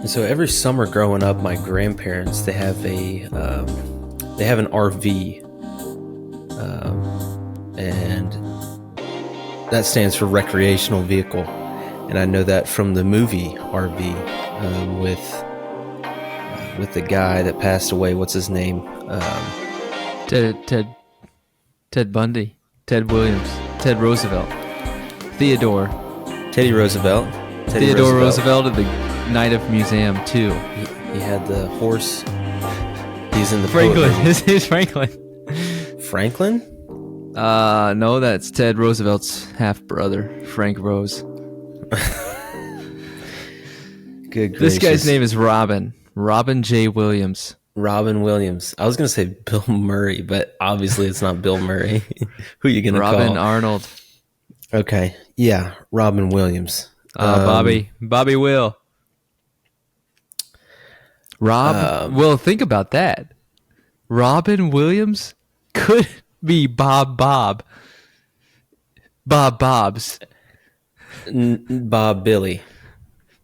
So every summer growing up, my grandparents they have an RV, and that stands for recreational vehicle. And I know that from the movie RV, with the guy that passed away. What's his name? Ted Bundy, Ted Williams, Ted Roosevelt, Theodore, Teddy Roosevelt. Teddy Theodore Roosevelt of the Night of Museum too. He had the horse. He's in the Franklin. poet His name's Franklin. movie. Franklin? No, that's Ted Roosevelt's half brother, Frank Rose. Good gracious. This guy's name is Robin J. Williams. Robin Williams. I was going to say Bill Murray, but obviously it's not Bill Murray. Who are you going to call? Robin Arnold. Okay. Yeah, Robin Williams. Bobby Will. Well, think about that. Robin Williams could be Bob's. Bob Billy.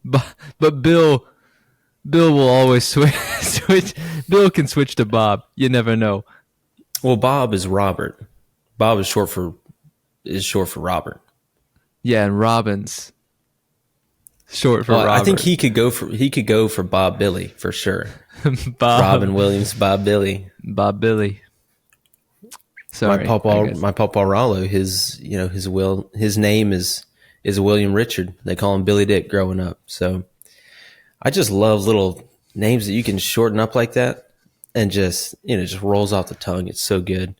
But Bill will always switch. Bill can switch to Bob. You never know. Well, Bob is Robert. Bob is short for Robert. Yeah, and Robin's short for Robert. I think he could go for Bob Billy for sure. Robin Williams, Bob Billy. Bob Billy. Sorry, my Papa Rollo. His name is William Richard. They call him Billy Dick growing up. So I just love little names that you can shorten up like that, and just rolls off the tongue. It's so good.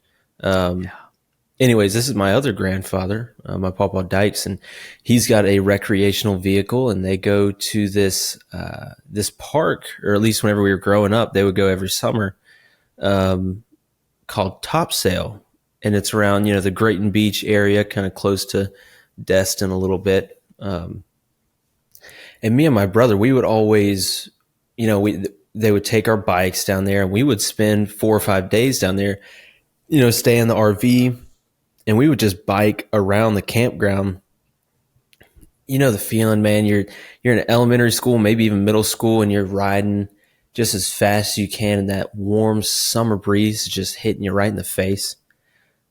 Anyways, this is my other grandfather, my Papa Dykes, and he's got a recreational vehicle, and they go to this park, or at least whenever we were growing up, they would go every summer, called Topsail, and it's around the Grayton Beach area, kind of close to Destin a little bit. And me and my brother, we would always, they would take our bikes down there, and we would spend 4 or 5 days down there, stay in the RV. And we would just bike around the campground. You know the feeling, man. You're in elementary school, maybe even middle school, and you're riding just as fast as you can, and that warm summer breeze is just hitting you right in the face.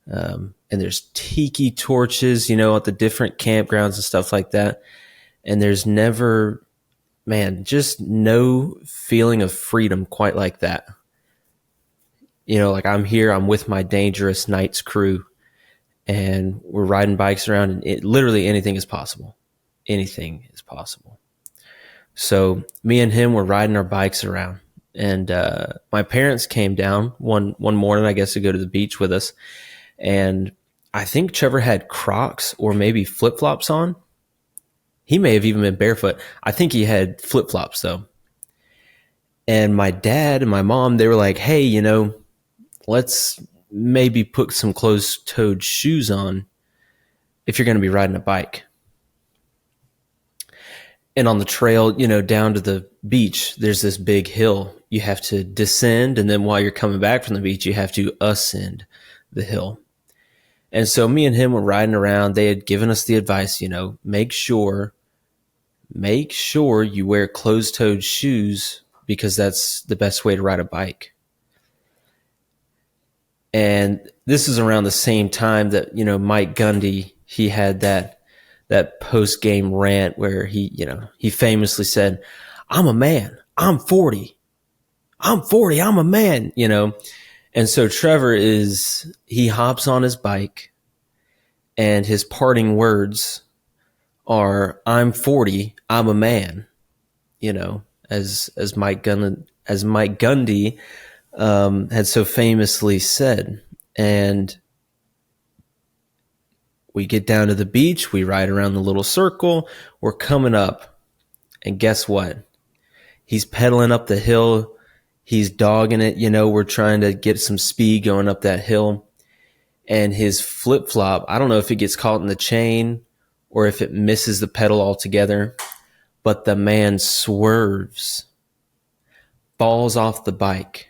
And there's tiki torches, at the different campgrounds and stuff like that. And there's never, man, just no feeling of freedom quite like that. Like I'm here, I'm with my Dangerous Nights crew. And we're riding bikes around, and literally anything is possible. Anything is possible. So me and him were riding our bikes around, and my parents came down one morning, I guess, to go to the beach with us. And I think Trevor had Crocs or maybe flip-flops on. He may have even been barefoot. I think he had flip-flops, though. And my dad and my mom, they were like, hey, let's maybe put some closed-toed shoes on if you're going to be riding a bike. And on the trail, down to the beach, there's this big hill. You have to descend, and then while you're coming back from the beach, you have to ascend the hill. And so me and him were riding around. They had given us the advice, make sure you wear closed-toed shoes, because that's the best way to ride a bike. And this is around the same time that, Mike Gundy, he had that post-game rant where he famously said, I'm a man. I'm 40. I'm a man, And so Trevor he hops on his bike, and his parting words are, I'm 40. I'm a man, as Mike Gundy had so famously said. And we get down to the beach, we ride around the little circle, we're coming up, and guess what? He's pedaling up the hill, he's dogging it, we're trying to get some speed going up that hill, and his flip-flop, I don't know if it gets caught in the chain or if it misses the pedal altogether, but the man swerves, falls off the bike,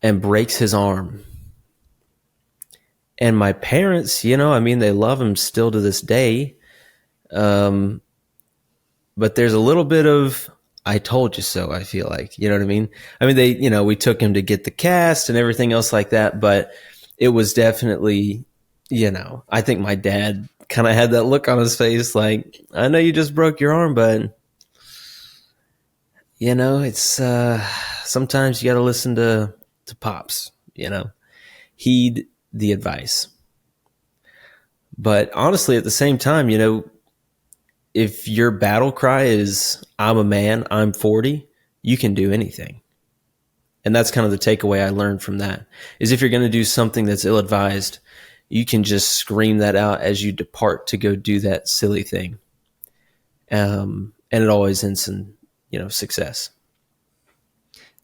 and breaks his arm. And my parents, they love him still to this day. But there's a little bit of I told you so, I feel like. You know what I mean? I mean, we took him to get the cast and everything else like that, but it was definitely, I think my dad kind of had that look on his face like, I know you just broke your arm, but, it's sometimes you got to listen to Pops, heed the advice. But honestly, at the same time, if your battle cry is, I'm a man, I'm 40, you can do anything. And that's kind of the takeaway I learned from that, is if you're going to do something that's ill-advised, you can just scream that out as you depart to go do that silly thing. And it always ends in, success.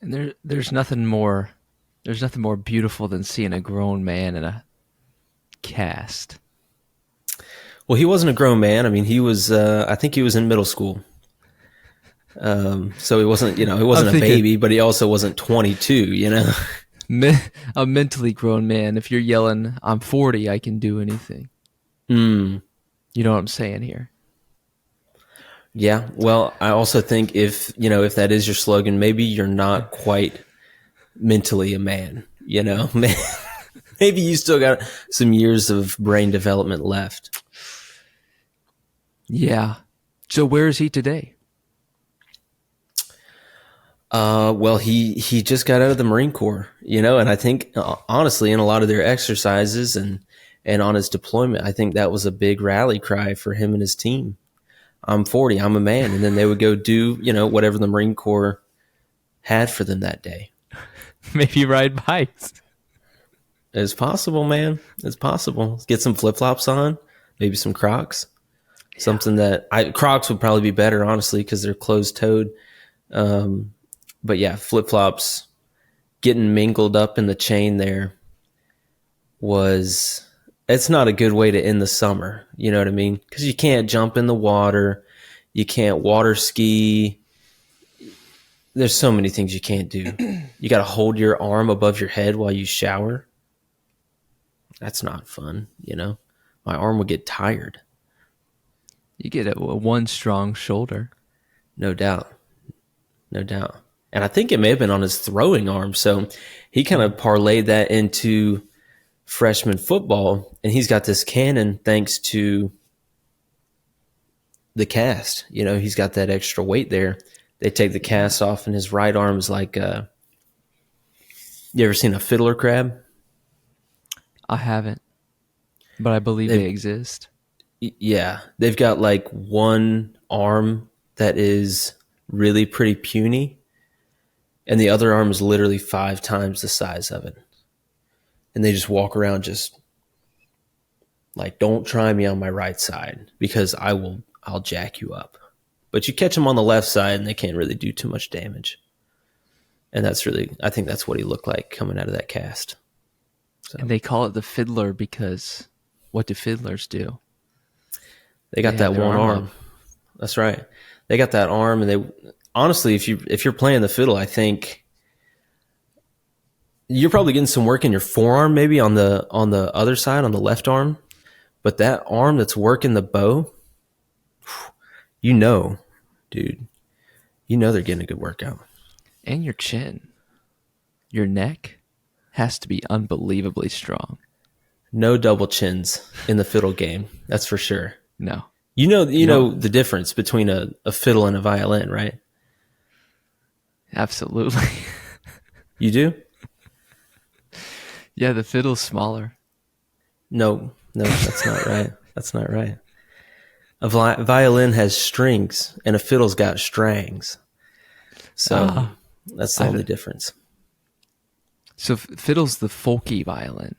And there's nothing more beautiful than seeing a grown man in a cast. Well, he wasn't a grown man. I mean, he was, I think he was in middle school. So he wasn't, he wasn't a baby, but he also wasn't 22, A mentally grown man. If you're yelling, I'm 40, I can do anything. Mm. You know what I'm saying here? Yeah. Well, I also think if that is your slogan, maybe you're not quite mentally a man, maybe you still got some years of brain development left. Yeah. So where is he today? Well, he just got out of the Marine Corps, and I think honestly, in a lot of their exercises and on his deployment, I think that was a big rally cry for him and his team. I'm 40, I'm a man, and then they would go do whatever the Marine Corps had for them that day. Maybe ride bikes. It's possible, man. It's possible. Get some flip flops on, maybe some Crocs. Yeah. Something that Crocs would probably be better, honestly, because they're closed toed. But yeah, flip-flops getting mingled up in the chain there it's not a good way to end the summer. You know what I mean? Because you can't jump in the water. You can't water ski. There's so many things you can't do. You got to hold your arm above your head while you shower. That's not fun, My arm would get tired. You get one strong shoulder. No doubt. No doubt. And I think it may have been on his throwing arm. So he kind of parlayed that into freshman football. And he's got this cannon thanks to the cast. He's got that extra weight there. They take the cast off, and his right arm is like you ever seen a fiddler crab? I haven't, but I believe they exist. Yeah. They've got like one arm that is really pretty puny, and the other arm is literally 5 times the size of it. And they just walk around just like, don't try me on my right side because I'll jack you up. But you catch them on the left side and they can't really do too much damage. And I think that's what he looked like coming out of that cast. So. And they call it the fiddler because what do fiddlers do? They got that one arm. That's right. They got that arm, and honestly, if you're playing the fiddle, I think you're probably getting some work in your forearm, maybe on the other side, on the left arm. But that arm that's working the bow, dude, they're getting a good workout. And your chin, your neck has to be unbelievably strong. No double chins in the fiddle game, that's for sure. No. You know the difference between a fiddle and a violin, right? Absolutely. You do? Yeah, the fiddle's smaller. No, that's not right. That's not right. A violin has strings, and a fiddle's got strangs. So that's the only difference. So fiddle's the folky violin.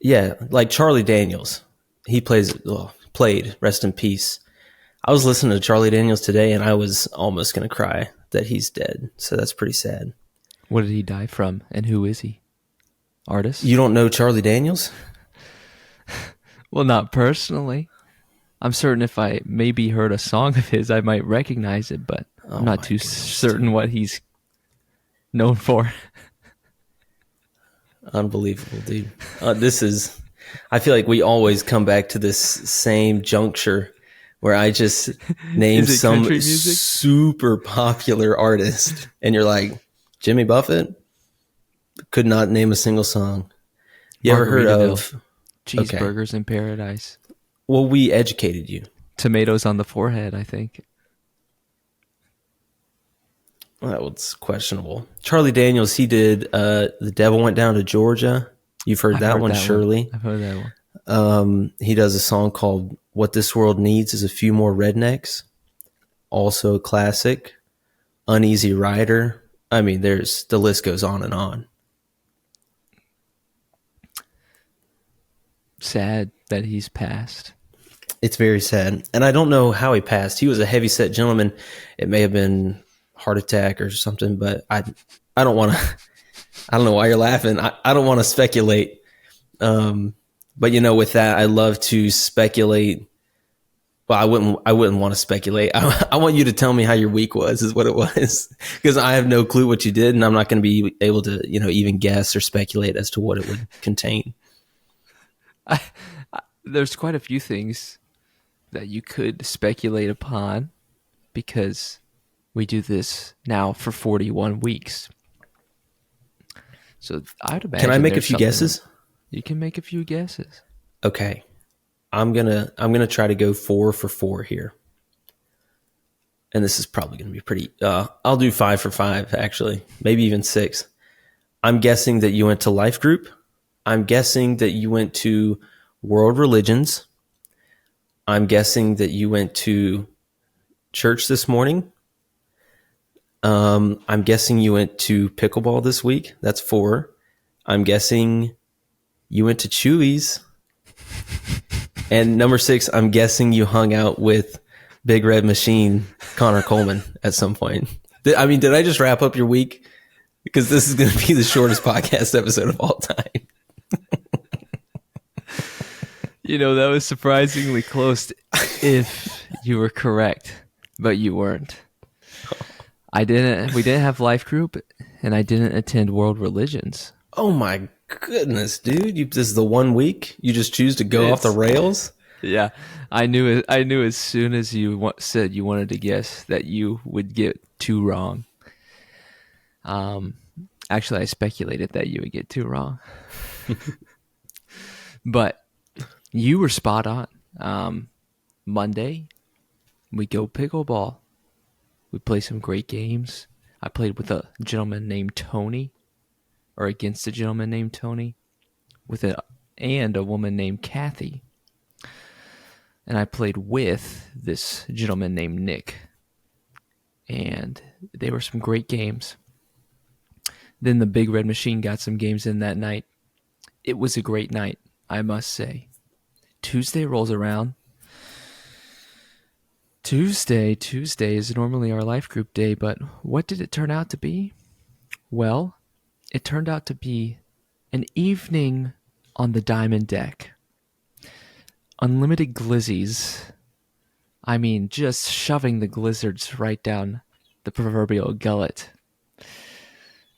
Yeah, like Charlie Daniels. He played, rest in peace. I was listening to Charlie Daniels today, and I was almost going to cry that he's dead. So that's pretty sad. What did he die from, and who is he? Artist? You don't know Charlie Daniels? Well, not personally. I'm certain if I maybe heard a song of his, I might recognize it, but I'm not too certain what he's known for. Unbelievable, dude. I feel like we always come back to this same juncture where I just name Is it some country music? super popular artist, and you're like, Jimmy Buffett? Could not name a single song. You ever heard Margaritaville. of? Okay, Cheeseburgers in paradise. well, we educated you. Tomatoes on the forehead, I think. Well, that was questionable. Charlie Daniels, he did The Devil Went Down to Georgia. You've heard I've that heard one, that one. surely. I've heard that one. He does a song called What This World Needs Is a Few More Rednecks. Also a classic. Uneasy Rider. I mean, the list goes on and on. Sad that he's passed. It's very sad. And I don't know how he passed. He was a heavyset gentleman. It may have been heart attack or something, but I don't want to, I don't know why you're laughing. I don't want to speculate. But with that, I love to speculate. Well, I wouldn't want to speculate. I want you to tell me how your week was, is what it was, because I have no clue what you did, and I'm not going to be able to, even guess or speculate as to what it would contain. There's quite a few things that you could speculate upon because we do this now for 41 weeks. So I'd imagine. Can I make a few guesses? You can make a few guesses. Okay. I'm gonna try to go 4 for 4 here. And this is probably gonna be pretty I'll do 5 for 5, actually. Maybe even 6. I'm guessing that you went to Life Group. I'm guessing that you went to World Religions. I'm guessing that you went to church this morning. I'm guessing you went to pickleball this week. That's 4. I'm guessing you went to Chewy's. And number 6, I'm guessing you hung out with Big Red Machine, Connor Coleman, at some point. Did I just wrap up your week? Because this is going to be the shortest podcast episode of all time. That was surprisingly close if you were correct, but you weren't. We didn't have Life Group, and I didn't attend World Religions. Oh my goodness, dude. This is the 1 week you just choose to go off the rails? Yeah. I knew as soon as you said you wanted to guess that you would get 2 wrong. Actually, I speculated that you would get 2 wrong. But you were spot on. Monday, we go pickleball. We play some great games. I played with a gentleman named Tony, or against a gentleman named Tony, and a woman named Kathy. And I played with this gentleman named Nick. And they were some great games. Then the Big Red Machine got some games in that night. It was a great night, I must say. Tuesday rolls around. Tuesday is normally our Life Group day, but what did it turn out to be? Well, it turned out to be an evening on the Diamond Deck. Unlimited Glizzys. I mean, just shoving the Glizzards right down the proverbial gullet.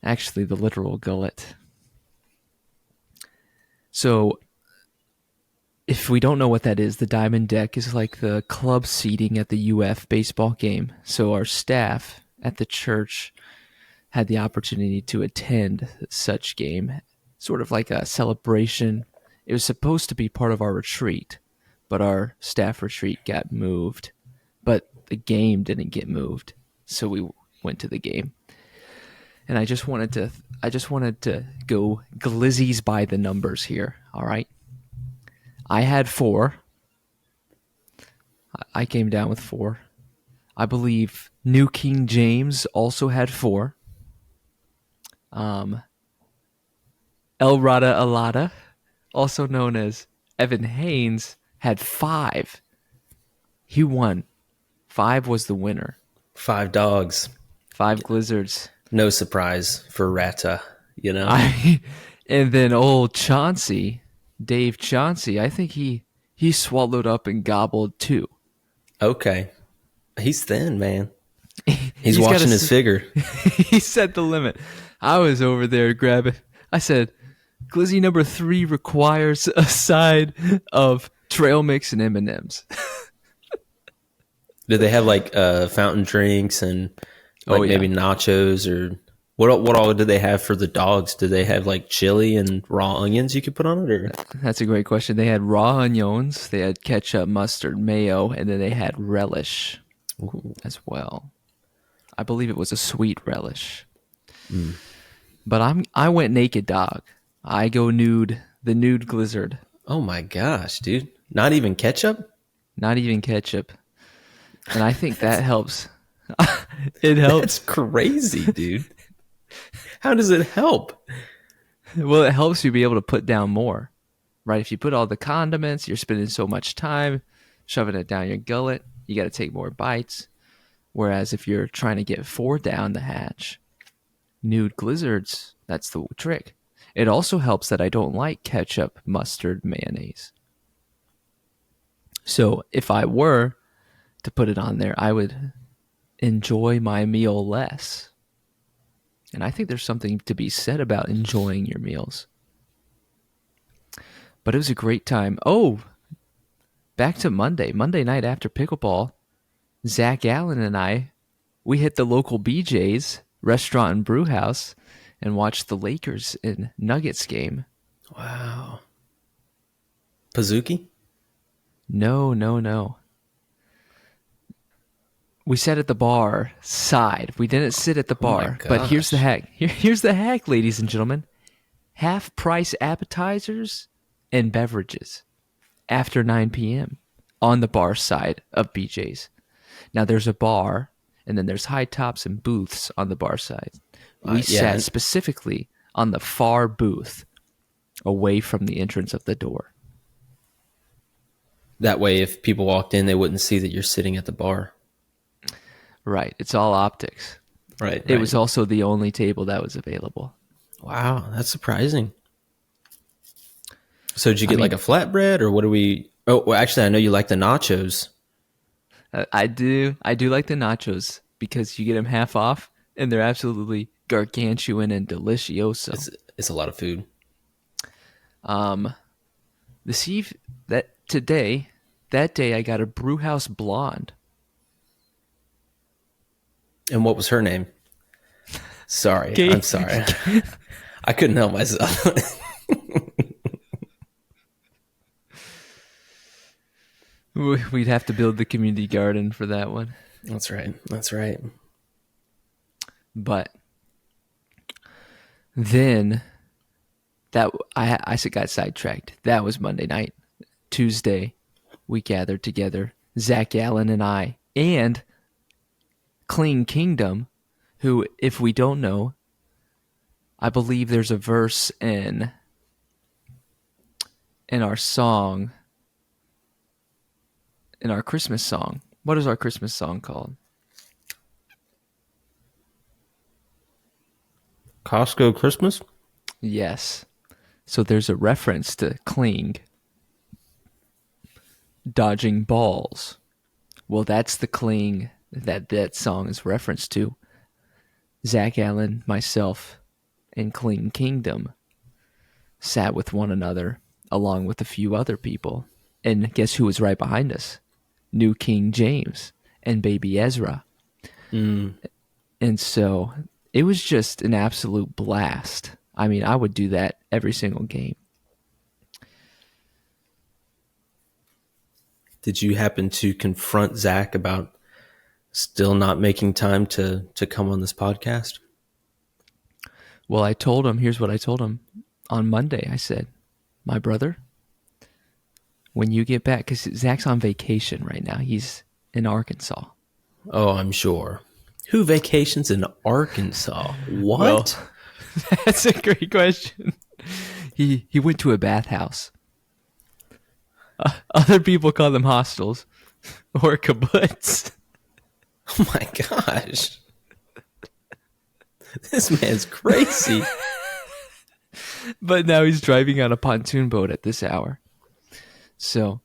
Actually, the literal gullet. So, if we don't know what that is, the Diamond Deck is like the club seating at the UF baseball game. So our staff at the church had the opportunity to attend such game, sort of like a celebration. It was supposed to be part of our retreat, but our staff retreat got moved. But the game didn't get moved, so we went to the game. And I just wanted to go Glizzys by the numbers here, all right? I had 4. I came down with 4. I believe New King James also had 4. El Rada Alada, also known as Evan Haynes, had 5. He won. 5 was the winner. 5 dogs. 5 Glizzards. No surprise for Rata, And then old Chauncey, Dave Chauncey, I think he swallowed up and gobbled 2. Okay. He's thin, man. He's watching his figure. He set the limit. I was over there grabbing. I said, Glizzy number 3 requires a side of trail mix and M&Ms. Did they have like fountain drinks and Oh like yeah, maybe nachos or what all did they have for the dogs? Did they have like chili and raw onions you could put on it or? that's a great question. They had raw onions, they had ketchup, mustard, mayo, and then they had relish Ooh. as well. I believe it was a sweet relish. Mm. But I went naked dog. I go nude, the nude Glizzard. Oh my gosh, dude. Not even ketchup? Not even ketchup. And I think that helps. It That's helps. crazy, dude. How does it help? Well, it helps you be able to put down more, right? If you put all the condiments, you're spending so much time shoving it down your gullet. You got to take more bites. Whereas if you're trying to get 4 down the hatch, nude Glizzards, that's the trick. It also helps that I don't like ketchup, mustard, mayonnaise. So if I were to put it on there, I would enjoy my meal less. And I think there's something to be said about enjoying your meals. But it was a great time. Oh, back to Monday. Monday night after pickleball, Zach Allen and I, we hit the local BJ's restaurant and brew house and watched the Lakers and Nuggets game. Wow. Pizookie? No, no, no. We sat at the bar side. We didn't sit at the Oh my bar. But here's the gosh. hack. Here's the hack, ladies and gentlemen. Half price appetizers and beverages after 9 p.m. on the bar side of BJ's. Now there's a bar and then there's high tops and booths on the bar side. We Yeah. sat specifically on the far booth away from the entrance of the door. That way, if people walked in, they wouldn't see that you're sitting at the bar. Right. It's all optics. Right. It was also the only table that was available. Wow, that's surprising. So did you get like a flatbread or what do we? Oh, well, actually, I know you like the nachos. I do. I do like the nachos because you get them half off and they're absolutely gargantuan and delicioso. It's a lot of food. This eve that day I got a Brewhouse Blonde. And what was her name? Sorry, Kate. I'm sorry. I couldn't help myself. We'd have to build the community garden for that one. That's right. That's right. But then that I got sidetracked. That was Monday night. Tuesday, we gathered together, Zach Allen and I, and Clean Kingdom, who, if we don't know, I believe there's a verse in our song, in our Christmas song. What is our Christmas song called? Costco Christmas? Yes. So there's a reference to Kling dodging balls. Well, that's the Kling that song is referenced to. Zach Allen, myself, and Kling Kingdom sat with one another along with a few other people. And guess who was right behind us? New King James and baby Ezra. Mm. And so it was just an absolute blast. I mean, I would do that every single game. Did you happen to confront Zach about still not making time to come on this podcast? Well, I told him, here's what I told him on Monday. I said, my brother, when you get back, because Zach's on vacation right now. He's in Arkansas. Oh, I'm sure. Who vacations in Arkansas? What? Well, that's a great question. He went to a bathhouse. Other people call them hostels or kibbutz. Oh my gosh. This man's crazy. But now he's driving on a pontoon boat at this hour. So,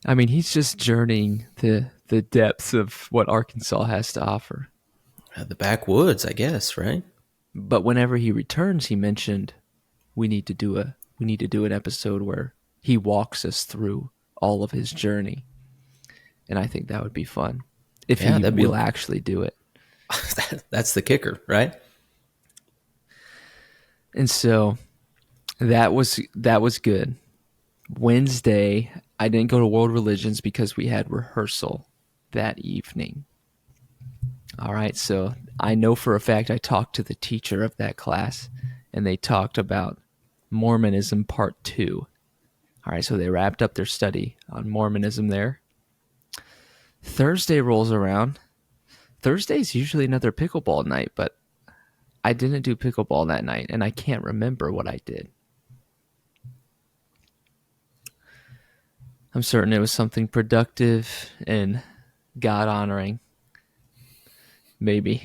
I mean, he's just journeying the depths of what Arkansas has to offer. The backwoods, I guess, right? But whenever he returns, he mentioned we need to do an episode where he walks us through all of his journey. And I think that would be fun. if Yeah, he that'd be will actually do it. that's the kicker, right? And so that was good. Wednesday, I didn't go to World Religions because we had rehearsal that evening. All right, so I know for a fact I talked to the teacher of that class, and they talked about Mormonism Part 2. All right, so they wrapped up their study on Mormonism there. Thursday rolls around. Thursday's usually another pickleball night, but I didn't do pickleball that night, and I can't remember what I did. I'm certain it was something productive and God honoring. Maybe.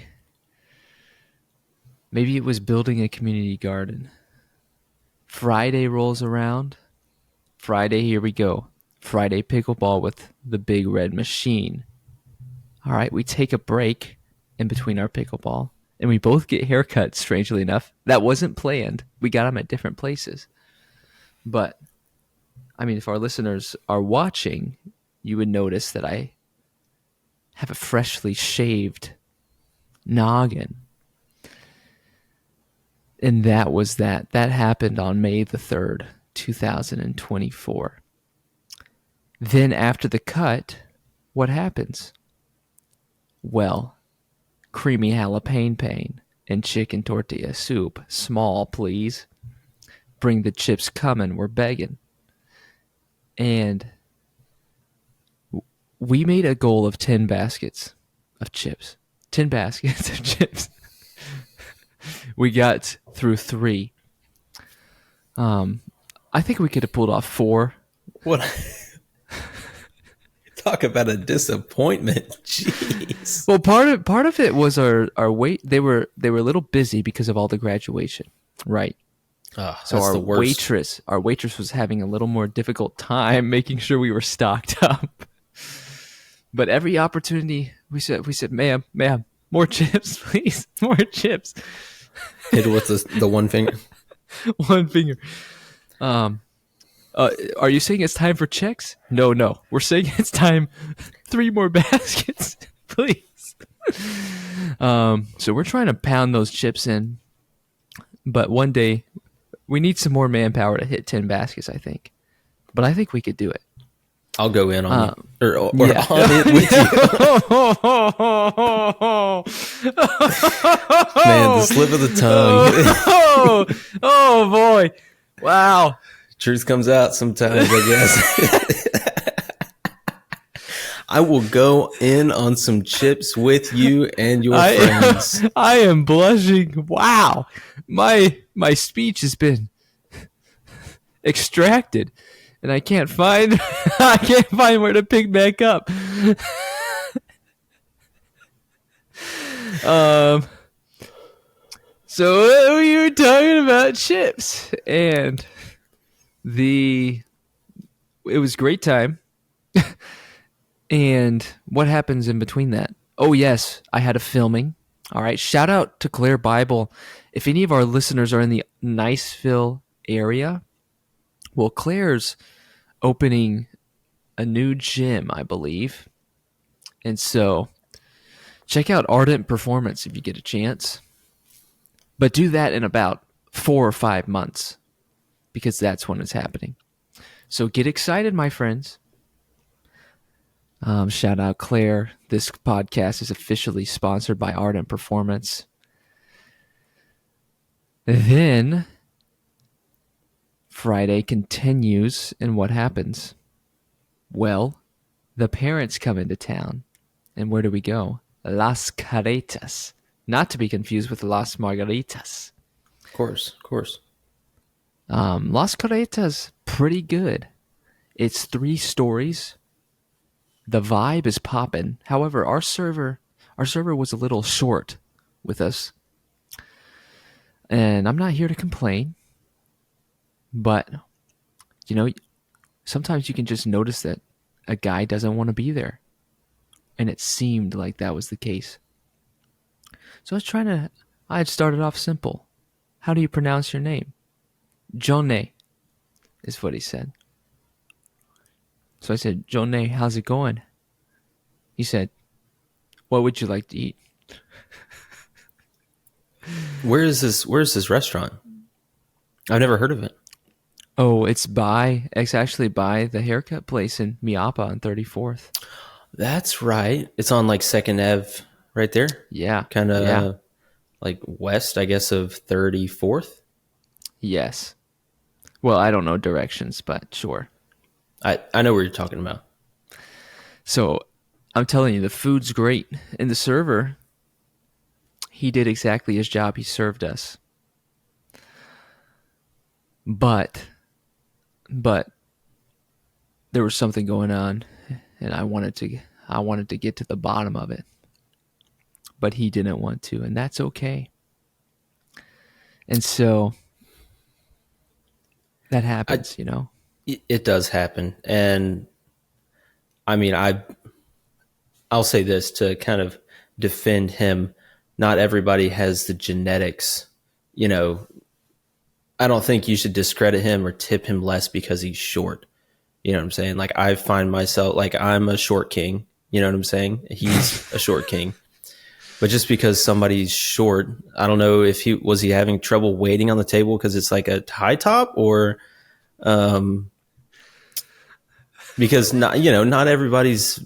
Maybe it was building a community garden. Friday rolls around. Friday, here we go. Friday pickleball with the big red machine. All right, we take a break in between our pickleball, and we both get haircuts, strangely enough. That wasn't planned. We got them at different places. But, I mean, if our listeners are watching, you would notice that I have a freshly shaved noggin. And that was that. That happened on May the 3rd, 2024. Then after the cut, what happens? Well, creamy jalapeno and chicken tortilla soup. Small, please. Bring the chips coming. We're begging. And we made a goal of 10 baskets of chips. 10 baskets of chips. We got through 3. I think we could have pulled off 4. What? Talk about a disappointment. Jeez. Well, part of it was our wait. They were a little busy because of all the graduation, right? Oh, So that's the worst. our waitress was having a little more difficult time making sure we were stocked up. But every opportunity we said, ma'am, more chips, please, more chips. Hit it with the one finger. One finger. Are you saying it's time for checks? No. We're saying it's time. 3 more baskets, please. So we're trying to pound those chips in. But one day, we need some more manpower to hit 10 baskets, I think. But I think we could do it. I'll go in on you. Or Yeah. on it with you. Man, the slip of the tongue. Oh, boy. Wow. Truth comes out sometimes, I guess. I will go in on some chips with you and your friends. I am blushing. Wow. My speech has been extracted, and I can't find where to pick back up. So we were talking about chips, and it was a great time. And what happens in between that? Oh, yes, I had a filming. All right, shout out to Claire Bible. If any of our listeners are in the Niceville area, well, Claire's opening a new gym, I believe. And so check out Ardent Performance if you get a chance. But do that in about 4 or 5 months, because that's when it's happening. So get excited, my friends. Shout out Claire. This podcast is officially sponsored by Ardent Performance. Then Friday continues, and what happens? Well, the parents come into town. And where do we go? Las Caretas. Not to be confused with Las Margaritas. Of course. Las Caretas, pretty good. It's 3 stories. The vibe is popping. However, our server was a little short with us. And I'm not here to complain. But, sometimes you can just notice that a guy doesn't want to be there. And it seemed like that was the case. So I had started off simple. How do you pronounce your name? Jonne is what he said. So I said, Jonne, how's it going? He said, What would you like to eat? Where is this restaurant? I've never heard of it. Oh, it's actually by the haircut place in Miapa on 34th. That's right. It's on like Second Ave, right there. Yeah. Kind Yeah. of like west, I guess, of 34th. Yes. Well, I don't know directions, but sure. I know what you're talking about. So I'm telling you, the food's great. And the server, he did exactly his job. He served us. But, but there was something going on, and I wanted to get to the bottom of it. But he didn't want to, and that's okay. And so that I happens, you know. it does happen, and I mean, I'll say this to kind of defend him. Not everybody has the genetics. You know, I don't think you should discredit him or tip him less because he's short. You know what I'm saying? Like I find myself like I'm a short king. You know what I'm saying? He's a short king. But just because somebody's short, I don't know if he having trouble waiting on the table because it's like a high top or um because not everybody's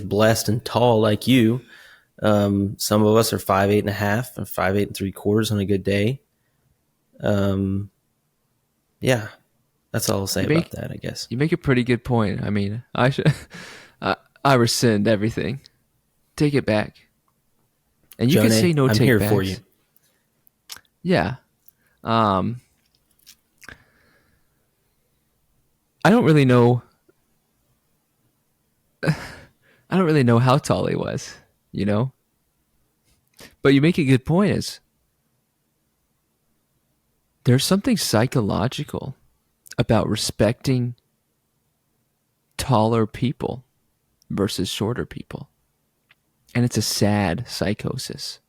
blessed and tall like you. Some of us are 5'8.5" and 5'8 3/4" on a good day. Um, yeah, that's all I'll say You about make that, I guess. you make a pretty good point. I mean, I should I rescind everything. Take it back. And you can say Jonah, no I'm take here for you. backs. Yeah. Um I don't really know I don't really know how tall he was, you know? But you make a good point is there's something psychological about respecting taller people versus shorter people. And it's a sad psychosis.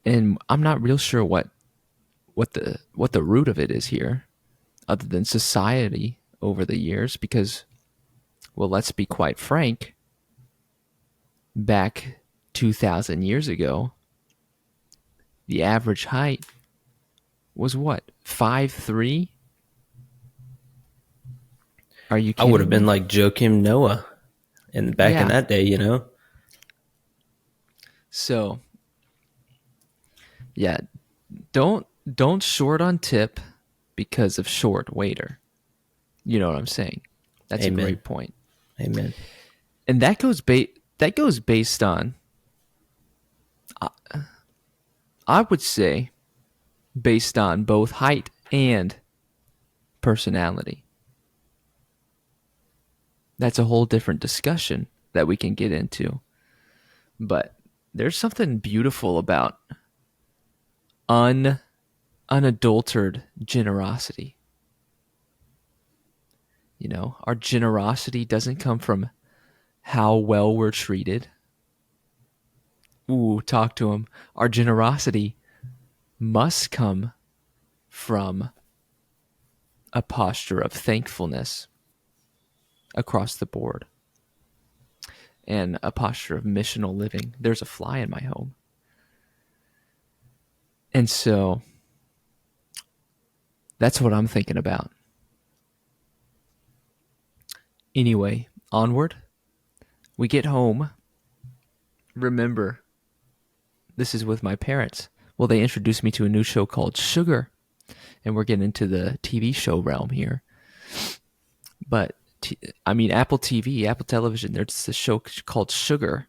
And I'm not real sure what the root of it is here, other than society over the years, because, well, let's be quite frank, back 2,000 years ago, the average height was what? 5'3"? Are you I would have kidding been me? like Joakim Noah and back in Yeah. that day, you know? So, yeah, don't short on tip because of short waiter. You know what I'm saying? That's a Amen. great point. Amen. And that goes based on, I would say, based on both height and personality. That's a whole different discussion that we can get into. But there's something beautiful about un unadulterated generosity. You know, our generosity doesn't come from how well we're treated. Ooh, talk to him. Our generosity must come from a posture of thankfulness across the board and a posture of missional living. There's a fly in my home. And so that's what I'm thinking about. Anyway, onward. We get home. Remember, this is with my parents. Well, they introduced me to a new show called Sugar, and we're getting into the TV show realm here. But I mean, Apple TV, Apple Television. There's this show called Sugar,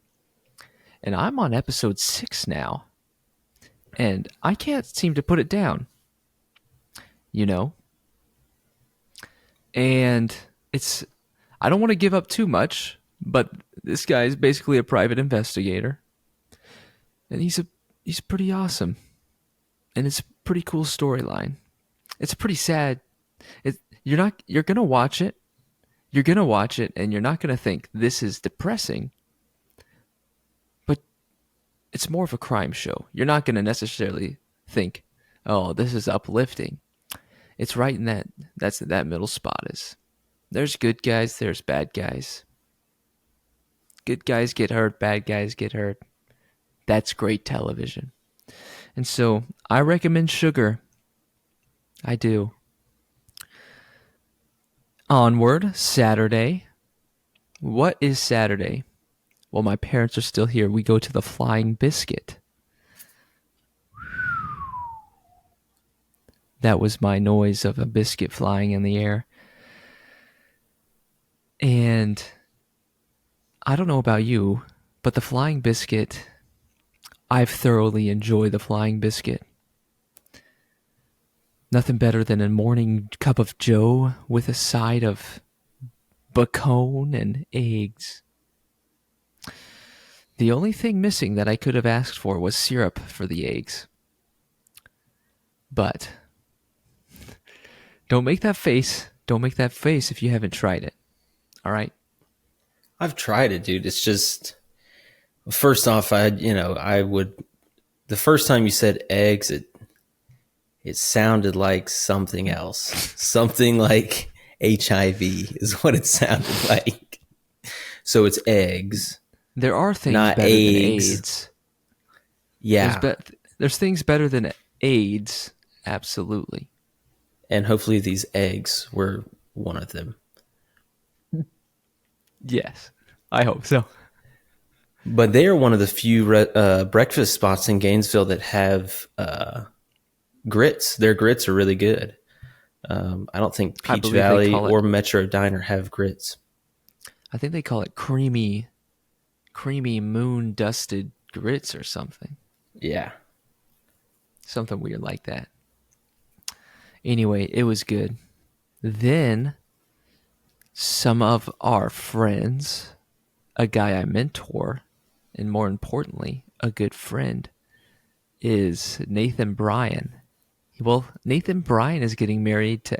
and I'm on episode 6 now, and I can't seem to put it down. You know, and it's I don't want to give up too much, but this guy is basically a private investigator, and he's pretty awesome, and it's a pretty cool storyline. It's pretty sad. You're gonna watch it. You're gonna watch it, and you're not gonna think this is depressing, but it's more of a crime show. You're not gonna necessarily think, oh, this is uplifting. It's right in that middle spot is. There's good guys, there's bad guys. Good guys get hurt, bad guys get hurt. That's great television. And so I recommend Sugar. I do. Onward, Saturday. What is Saturday? Well, my parents are still here. We go to the Flying Biscuit. That was my noise of a biscuit flying in the air. And I don't know about you, but the Flying Biscuit, I've thoroughly enjoyed the Flying Biscuit. Nothing better than a morning cup of joe with a side of bacon and eggs. The only thing missing that I could have asked for was syrup for the eggs. But don't make that face. Don't make that face if you haven't tried it. All right? I've tried it, dude. It's just, first off, I would, the first time you said eggs, it sounded like something else. Something like HIV is what it sounded like. So it's eggs, There are things not better than eggs. AIDS. Yeah. There's things better than AIDS. Absolutely. And hopefully these eggs were one of them. Yes. I hope so. But they are one of the few breakfast spots in Gainesville that have grits. Their grits are really good. I don't think I Peach believe they Valley call or it, Metro Diner have grits. I think they call it creamy moon dusted grits or something. Yeah. Something weird like that. Anyway, it was good. Then some of our friends, a guy I mentor, and more importantly, a good friend, is Nathan Bryan. Well, Nathan Bryan is getting married to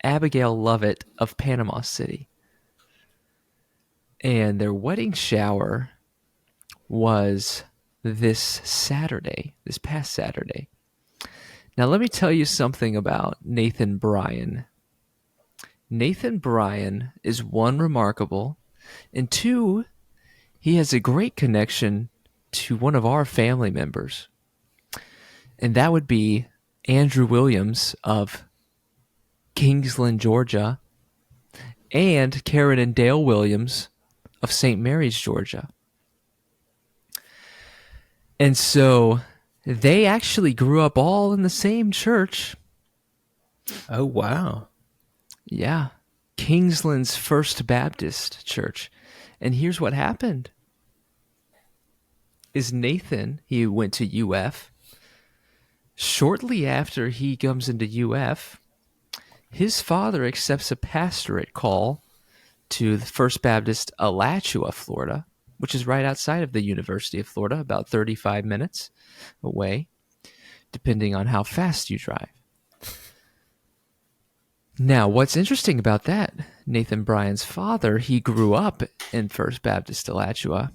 Abigail Lovett of Panama City. And their wedding shower was this past Saturday. Now, let me tell you something about Nathan Bryan. Nathan Bryan is one, remarkable, and two, he has a great connection to one of our family members. And that would be Andrew Williams of Kingsland, Georgia, and Karen and Dale Williams of St. Mary's, Georgia. And so they actually grew up all in the same church. Oh, wow. Yeah. Kingsland's First Baptist Church. And here's what happened. Is Nathan, he went to UF. Shortly after he comes into UF, his father accepts a pastorate call to the First Baptist Alachua, Florida, which is right outside of the University of Florida, about 35 minutes away, depending on how fast you drive. Now, what's interesting about that, Nathan Bryan's father, he grew up in First Baptist Alachua.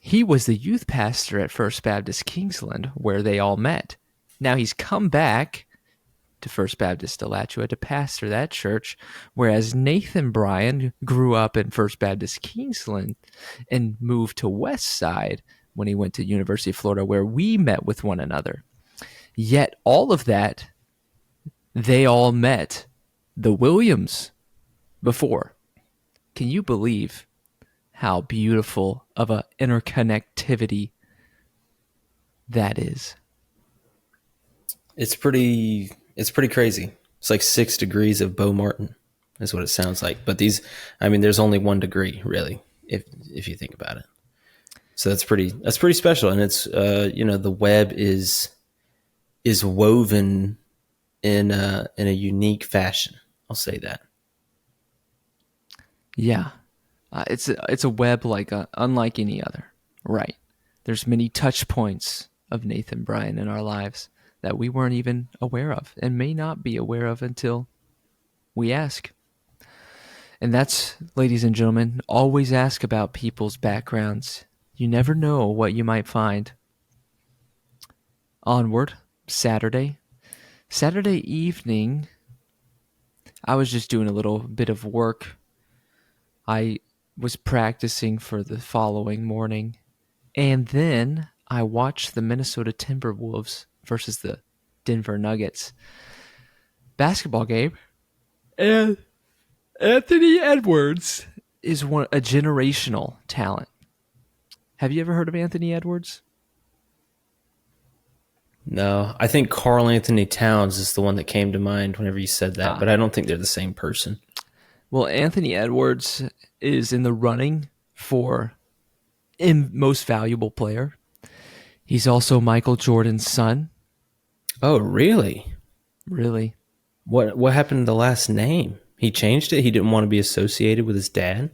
He was the youth pastor at First Baptist Kingsland, where they all met. Now he's come back to First Baptist Alachua to pastor that church, whereas Nathan Bryan grew up in First Baptist Kingsland and moved to West Side when he went to University of Florida, where we met with one another. Yet all of that, they all met the Williams before. Can you believe how beautiful of a interconnectivity that is? It's pretty crazy. It's like 6 degrees of Beau Martin is what it sounds like. But there's only 1 degree really, if you think about it. So that's pretty special. And it's, the web is woven in a unique fashion. I'll say that. Yeah. It's a web unlike any other. Right. There's many touch points of Nathan Bryan in our lives that we weren't even aware of and may not be aware of until we ask. And that's, ladies and gentlemen, always ask about people's backgrounds. You never know what you might find. Onward, Saturday evening, I was just doing a little bit of work. I was practicing for the following morning. And then I watched the Minnesota Timberwolves versus the Denver Nuggets basketball game. And Anthony Edwards is a generational talent. Have you ever heard of Anthony Edwards? No, I think Carl Anthony Towns is the one that came to mind whenever you said that, but I don't think they're the same person. Well, Anthony Edwards is in the running for most valuable player. He's also Michael Jordan's son. Oh, really? Really? What happened to the last name? He changed it? He didn't want to be associated with his dad?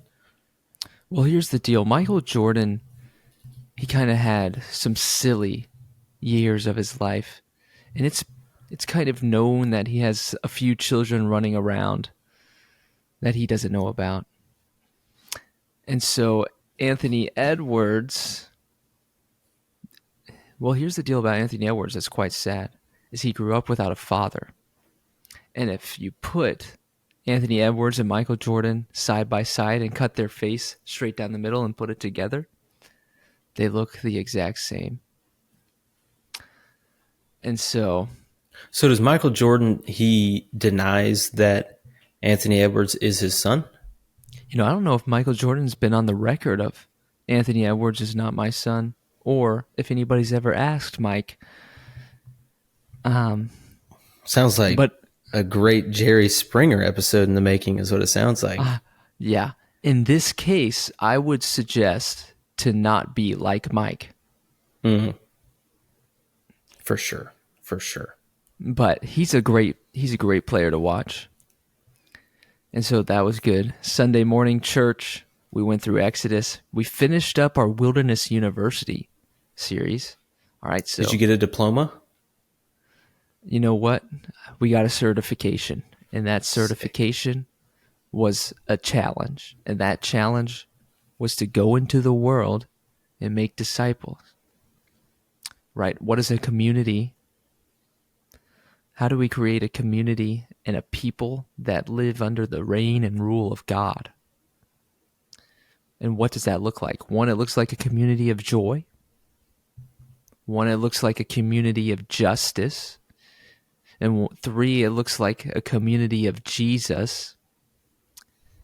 Well, here's the deal. Michael Jordan, he kind of had some silly years of his life. And it's kind of known that he has a few children running around that he doesn't know about. And so Anthony Edwards, well, here's the deal about Anthony Edwards that's quite sad, is he grew up without a father. And if you put Anthony Edwards and Michael Jordan side by side and cut their face straight down the middle and put it together, they look the exact same. And so does Michael Jordan, he denies that Anthony Edwards is his son? I don't know if Michael Jordan's been on the record of Anthony Edwards is not my son, or if anybody's ever asked Mike. Sounds like a great Jerry Springer episode in the making is what it sounds like. Yeah. In this case, I would suggest to not be like Mike. Mm-hmm. For sure. But he's a great player to watch. And so that was good. Sunday morning church, we went through Exodus. We finished up our Wilderness University series. All right, so did you get a diploma? You know what? We got a certification, and that certification was a challenge. And that challenge was to go into the world and make disciples. Right? What is a community? How do we create a community and a people that live under the reign and rule of God? And what does that look like? One, it looks like a community of joy. One, it looks like a community of justice. And 3, it looks like a community of Jesus.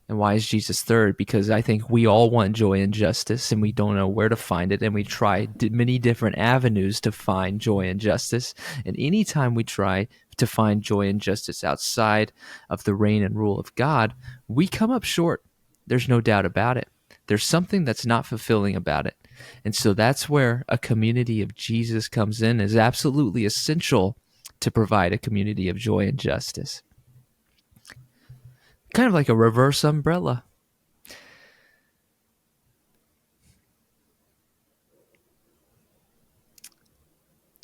And why is Jesus third? Because I think we all want joy and justice, and we don't know where to find it. And we try many different avenues to find joy and justice. And anytime we try to find joy and justice outside of the reign and rule of God, we come up short. There's no doubt about it. There's something that's not fulfilling about it. And so that's where a community of Jesus comes in, is absolutely essential to provide a community of joy and justice. Kind of like a reverse umbrella.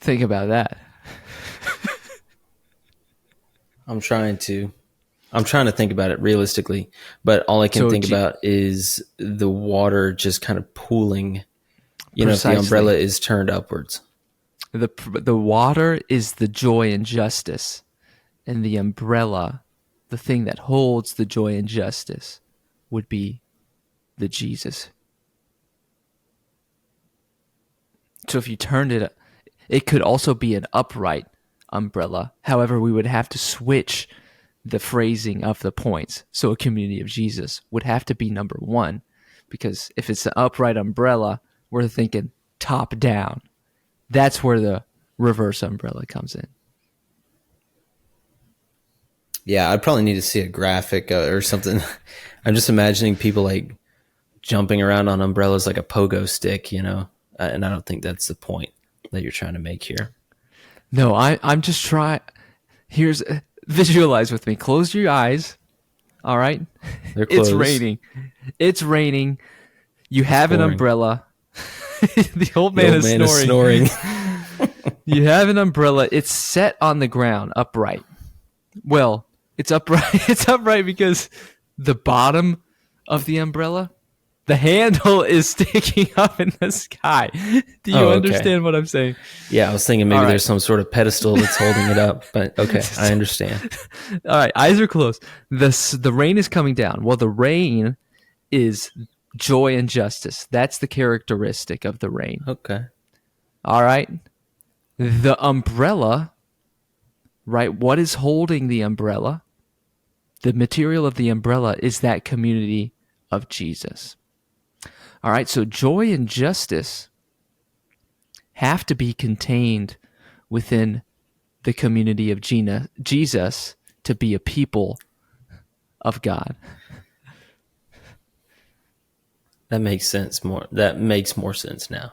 Think about that. I'm trying to think about it realistically, but all I can think about is the water just kind of pooling, if the umbrella is turned upwards. The water is the joy and justice, and the umbrella, the thing that holds the joy and justice, would be the Jesus. So if you turned it, it could also be an upright umbrella. However, we would have to switch the phrasing of the points. So a community of Jesus would have to be number 1, because if it's an upright umbrella, we're thinking top down. That's where the reverse umbrella comes in. Yeah, I'd probably need to see a graphic or something. I'm just imagining people like jumping around on umbrellas like a pogo stick, and I don't think that's the point that you're trying to make here. No, I'm just trying. Visualize with me. Close your eyes. All right? They're closed. It's raining. You have an umbrella. The old man is snoring. You have an umbrella. It's set on the ground, upright. Well, it's upright. It's upright because the bottom of the umbrella, the handle is sticking up in the sky. Do you understand what I'm saying? Yeah, I was thinking maybe there's some sort of pedestal that's holding it up, but okay, I understand. All right, eyes are closed. The rain is coming down. Well, the rain is joy and justice. That's the characteristic of the rain. Okay. All right. The umbrella, right? What is holding the umbrella? The material of the umbrella is that community of Jesus. All right. So joy and justice have to be contained within the community of Jesus to be a people of God. That makes sense more. That makes more sense now.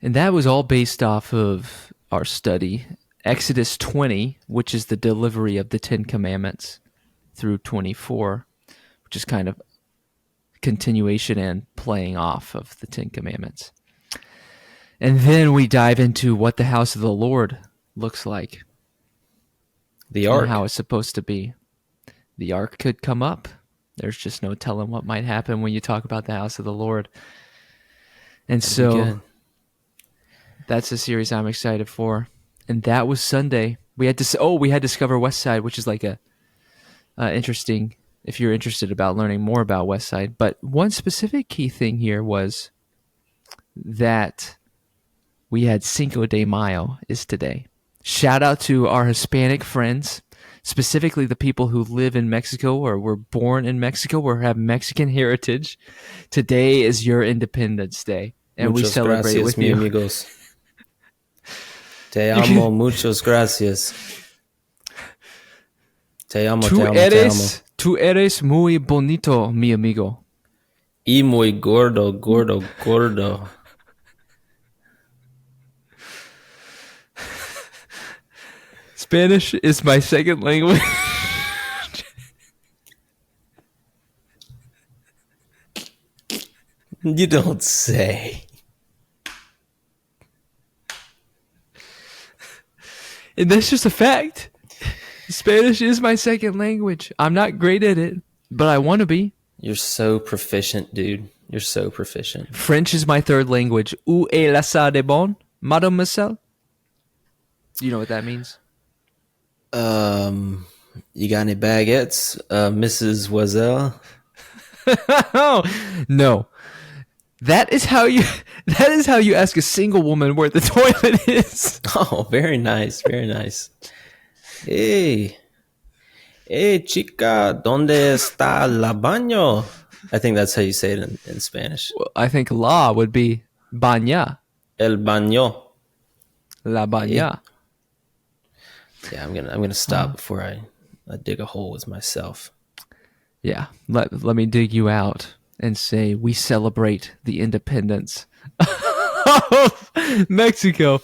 And that was all based off of our study, Exodus 20, which is the delivery of the 10 Commandments, through 24, which is kind of continuation and playing off of the 10 Commandments. And then we dive into what the house of the Lord looks like. The ark. And how it's supposed to be. The ark could come up. There's just no telling what might happen when you talk about the house of the Lord. And so that's a series I'm excited for. And that was Sunday. We had Discover Westside, which is like a interesting, if you're interested about learning more about Westside. But one specific key thing here was that we had Cinco de Mayo is today. Shout out to our Hispanic friends, specifically the people who live in Mexico or were born in Mexico or have Mexican heritage. Today is your Independence Day, and we celebrate gracias, with mi you. Amigos. Te amo, muchas gracias. Te amo, te amo, te amo. Tú eres muy bonito, mi amigo. Y muy gordo, gordo, gordo. Spanish is my second language. You don't say. And that's just a fact. Spanish is my second language. I'm not great at it, but I want to be. You're so proficient, dude. You're so proficient. French is my third language. Où est la salle de bon, mademoiselle? Do you know what that means? You got any baguettes, Mrs. Wazelle? No. That is how you ask a single woman where the toilet is. Oh, very nice, very nice. Hey, chica, ¿dónde está la baño? I think that's how you say it in Spanish. Well, I think la would be baña. El baño. La baña. Yeah, I'm gonna stop before I dig a hole with myself. Yeah, let me dig you out and say we celebrate the independence of Mexico.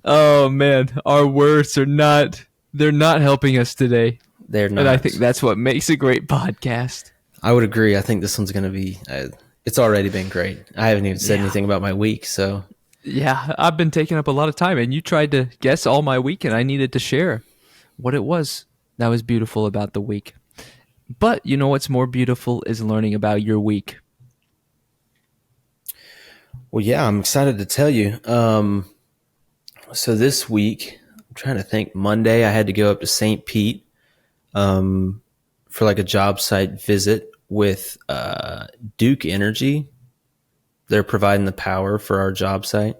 Oh man, our words are not helping us today. They're not. And I think that's what makes a great podcast. I would agree. I think this one's gonna be. It's already been great. I haven't even said anything about my week, so. Yeah, I've been taking up a lot of time, and you tried to guess all my week, and I needed to share what it was that was beautiful about the week. But you know what's more beautiful is learning about your week. Well, yeah, I'm excited to tell you. So this week, I'm trying to think. Monday, I had to go up to St. Pete for like a job site visit with Duke Energy. They're providing the power for our job site.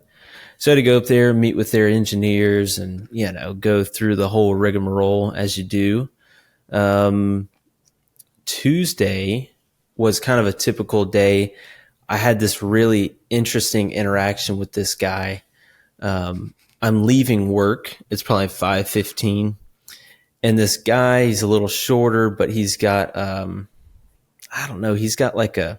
So I had to go up there, meet with their engineers and, go through the whole rigmarole as you do. Tuesday was kind of a typical day. I had this really interesting interaction with this guy. I'm leaving work. It's probably 5:15. And this guy, he's a little shorter, but he's got, I don't know, he's got like an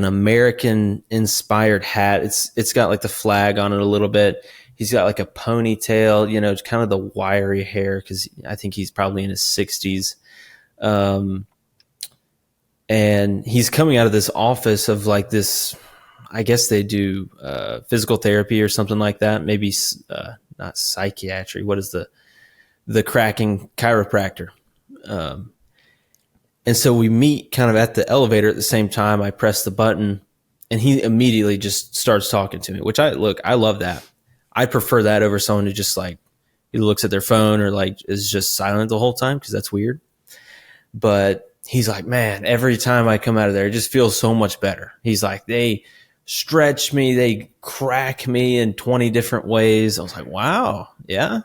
American inspired hat. It's got like the flag on it a little bit. He's got like a ponytail, kind of the wiry hair, because I think he's probably in his 60s. And he's coming out of this office of like this, I guess they do physical therapy or something like that. Maybe not psychiatry. What is the cracking chiropractor? And so we meet kind of at the elevator at the same time. I press the button and he immediately just starts talking to me, which I love that. I prefer that over someone who just like either looks at their phone or like is just silent the whole time, because that's weird. But he's like, man, every time I come out of there, it just feels so much better. He's like, they stretch me, they crack me in 20 different ways. I was like, wow, yeah,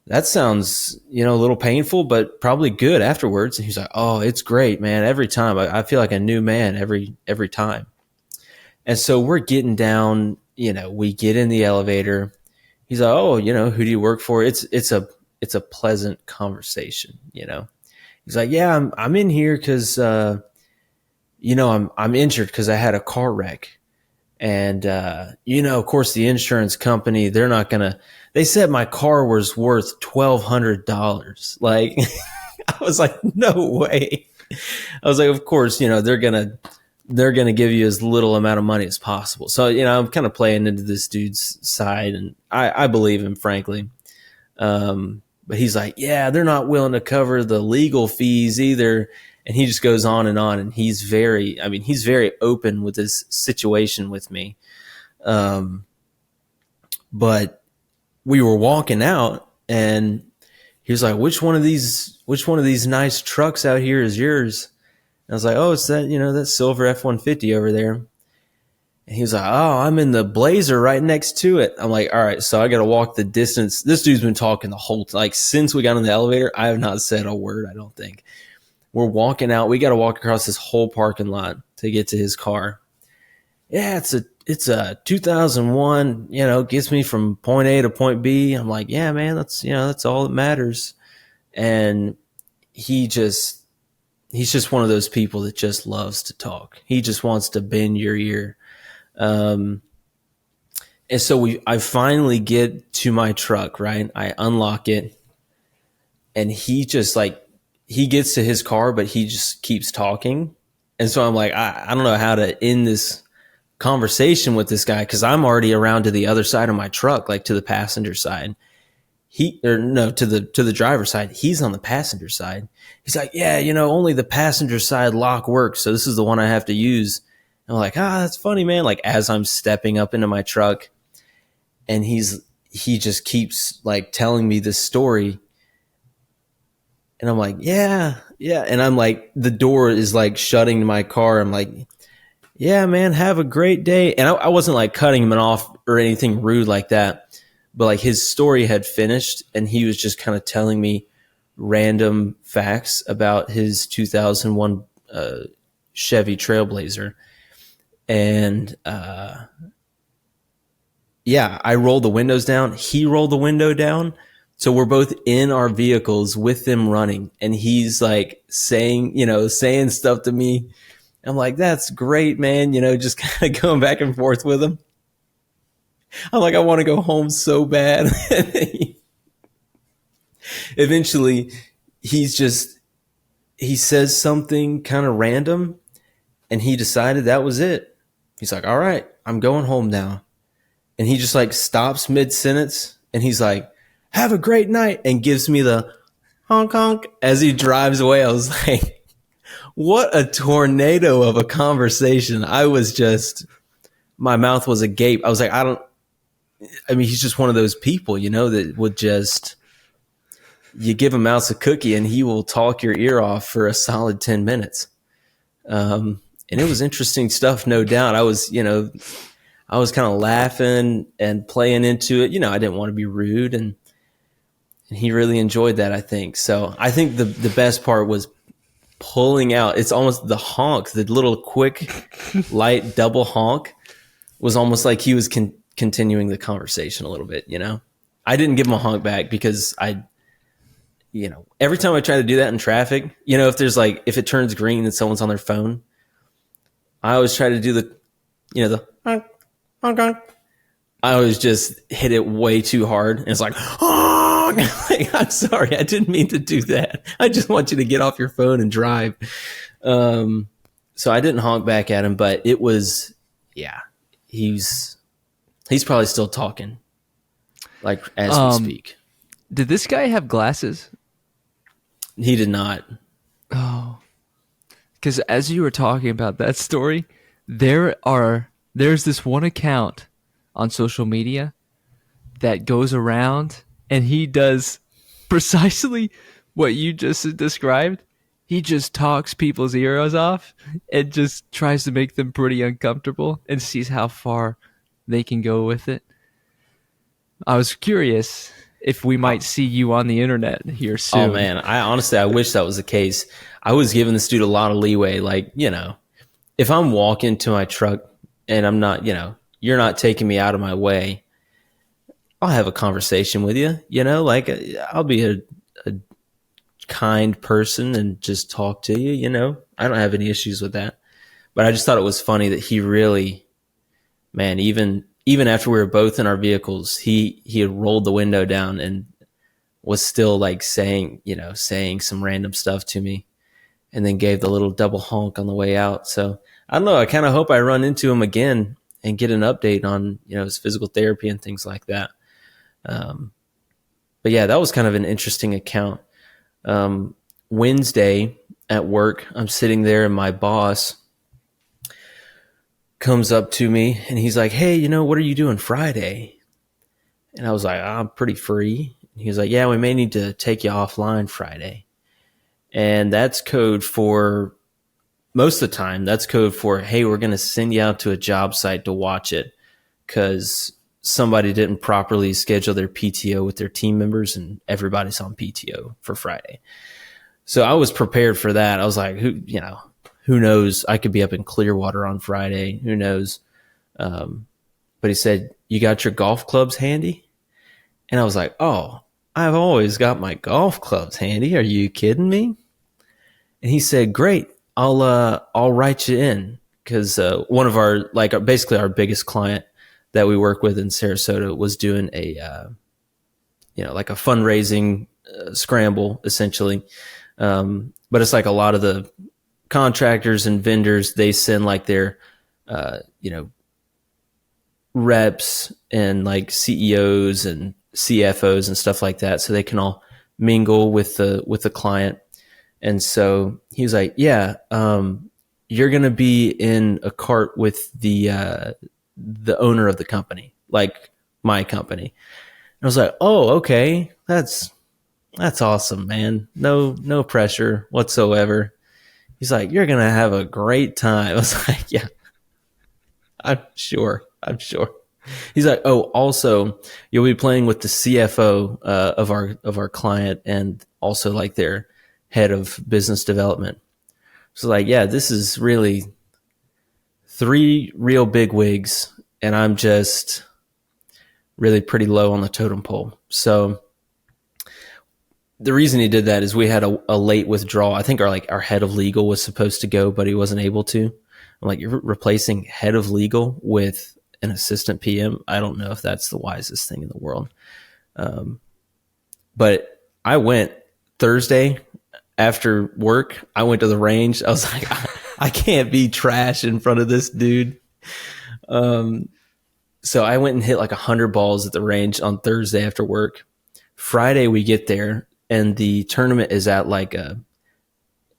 that sounds, a little painful, but probably good afterwards. And he's like, oh, it's great, man. Every time I feel like a new man every time. And so we're getting down, we get in the elevator. He's like, oh, who do you work for? It's a pleasant conversation. He's like, yeah, I'm in here because, I'm injured because I had a car wreck. And, of course, the insurance company, they said my car was worth $1,200. Like, I was like, no way. I was like, of course, they're going to give you as little amount of money as possible. So, I'm kind of playing into this dude's side, and I believe him, frankly. But he's like, yeah, they're not willing to cover the legal fees either. And he just goes on, and he's very open with his situation with me. But we were walking out, and he was like, which one of these nice trucks out here is yours? And I was like, oh, it's that silver F-150 over there. And he was like, oh, I'm in the Blazer right next to it. I'm like, all right, so I got to walk the distance. This dude's been talking the whole time. Like, since we got in the elevator, I have not said a word, I don't think. We're walking out. We got to walk across this whole parking lot to get to his car. Yeah, it's a 2001, gets me from point A to point B. I'm like, yeah, man, that's all that matters. And he's just one of those people that just loves to talk. He just wants to bend your ear. And so I finally get to my truck, right? I unlock it, and he just he gets to his car, but he just keeps talking. And so I'm like, I don't know how to end this conversation with this guy, because I'm already around to the other side of my truck, like to the passenger side. To the driver's side. He's on the passenger side. He's like, yeah, only the passenger side lock works, so this is the one I have to use. And I'm like, that's funny, man. Like, as I'm stepping up into my truck, and he just keeps like telling me this story. And I'm like, yeah. And I'm like, the door is like shutting to my car. I'm like, yeah, man, have a great day. And I wasn't like cutting him off or anything rude like that. But like, his story had finished, and he was just kind of telling me random facts about his 2001 Chevy Trailblazer. And I rolled the windows down. He rolled the window down. So we're both in our vehicles with them running, and he's like saying stuff to me. I'm like, that's great, man. Just kind of going back and forth with him. I'm like, I want to go home so bad. Eventually, he says something kind of random, and he decided that was it. He's like, all right, I'm going home now. And he just like stops mid-sentence, and he's like, have a great night, and gives me the honk honk as he drives away. I was like, what a tornado of a conversation. My mouth was agape. I was like, he's just one of those people, that would just, you give a mouse a cookie and he will talk your ear off for a solid 10 minutes. And it was interesting stuff, no doubt. I was kind of laughing and playing into it. I didn't want to be rude, and he really enjoyed that, I think. So I think the best part was pulling out. It's almost the honk, the little quick, light double honk was almost like he was continuing the conversation a little bit, I didn't give him a honk back because every time I try to do that in traffic, if it turns green and someone's on their phone, I always try to do the honk, honk, honk. I always just hit it way too hard, and it's like, honk! Like, I'm sorry, I didn't mean to do that. I just want you to get off your phone and drive. So I didn't honk back at him, but it was, he's probably still talking, like, as we speak. Did this guy have glasses? He did not. Oh, because as you were talking about that story, there's this one account on social media that goes around, and he does precisely what you just described. he just talks people's ears off and just tries to make them pretty uncomfortable and sees how far they can go with it. I was curious if we might see you on the internet here Oh soon. man, I honestly I wish that was the case. I was giving this dude a lot of leeway. Like, if I'm walking to my truck and I'm not, you're not taking me out of my way, I'll have a conversation with you. Like I'll be a kind person and just talk to you. I don't have any issues with that. But I just thought it was funny that he really, man, even after we were both in our vehicles, he had rolled the window down and was still like saying some random stuff to me, and then gave the little double honk on the way out. So I don't know. I kind of hope I run into him again and get an update on his physical therapy and things like that. But yeah, that was kind of an interesting account. Wednesday at work, I'm sitting there and my boss comes up to me and he's like, "Hey, what are you doing Friday?" And I was like, "I'm pretty free." And he was like, "Yeah, we may need to take you offline Friday." And that's code for, most of the time, that's code for, "Hey, we're going to send you out to a job site to watch it because somebody didn't properly schedule their PTO with their team members and everybody's on PTO for Friday." So I was prepared for that. I was like, who knows? I could be up in Clearwater on Friday. Who knows? But he said, "You got your golf clubs handy?" And I was like, "Oh, I've always got my golf clubs handy. Are you kidding me?" And he said, "Great. I'll write you in." Because one of our, basically our biggest client that we work with in Sarasota was doing a like a fundraising scramble essentially. But it's like a lot of the contractors and vendors, they send like their reps and like CEOs and CFOs and stuff like that, so they can all mingle with the client. And so he was like, "Yeah, you're gonna be in a cart with the owner of the company, like my company." And I was like, "Oh, okay, that's awesome, man. No pressure whatsoever." He's like, "You're gonna have a great time." I was like, "Yeah, I'm sure. I'm sure." He's like, "Oh, also, you'll be playing with the CFO of our client and also like their head of business development." So like, yeah, this is really 3 real big wigs, and I'm just really pretty low on the totem pole. So the reason he did that is we had a late withdrawal. I think our head of legal was supposed to go, but he wasn't able to. I'm like, "You're replacing head of legal with an assistant PM? I don't know if that's the wisest thing in the world." But I went Thursday after work. I went to the range. I was like, I can't be trash in front of this dude. So I went and hit like 100 balls at the range on Thursday after work. Friday we get there and the tournament is at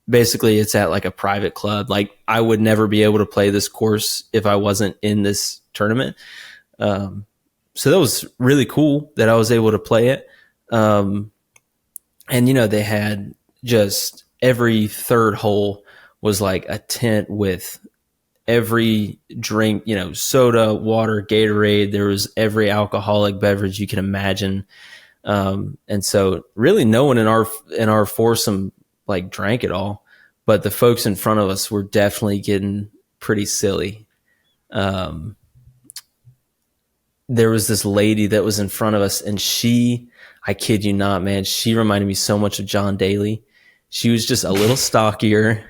basically it's at like a private club. Like I would never be able to play this course if I wasn't in this tournament. So that was really cool that I was able to play it. And they had just every third hole was like a tent with every drink, soda, water, Gatorade. There was every alcoholic beverage you can imagine. And so really no one in our foursome like drank it all, but the folks in front of us were definitely getting pretty silly. There was this lady that was in front of us and I kid you not, man, she reminded me so much of John Daly. She was just a little stockier.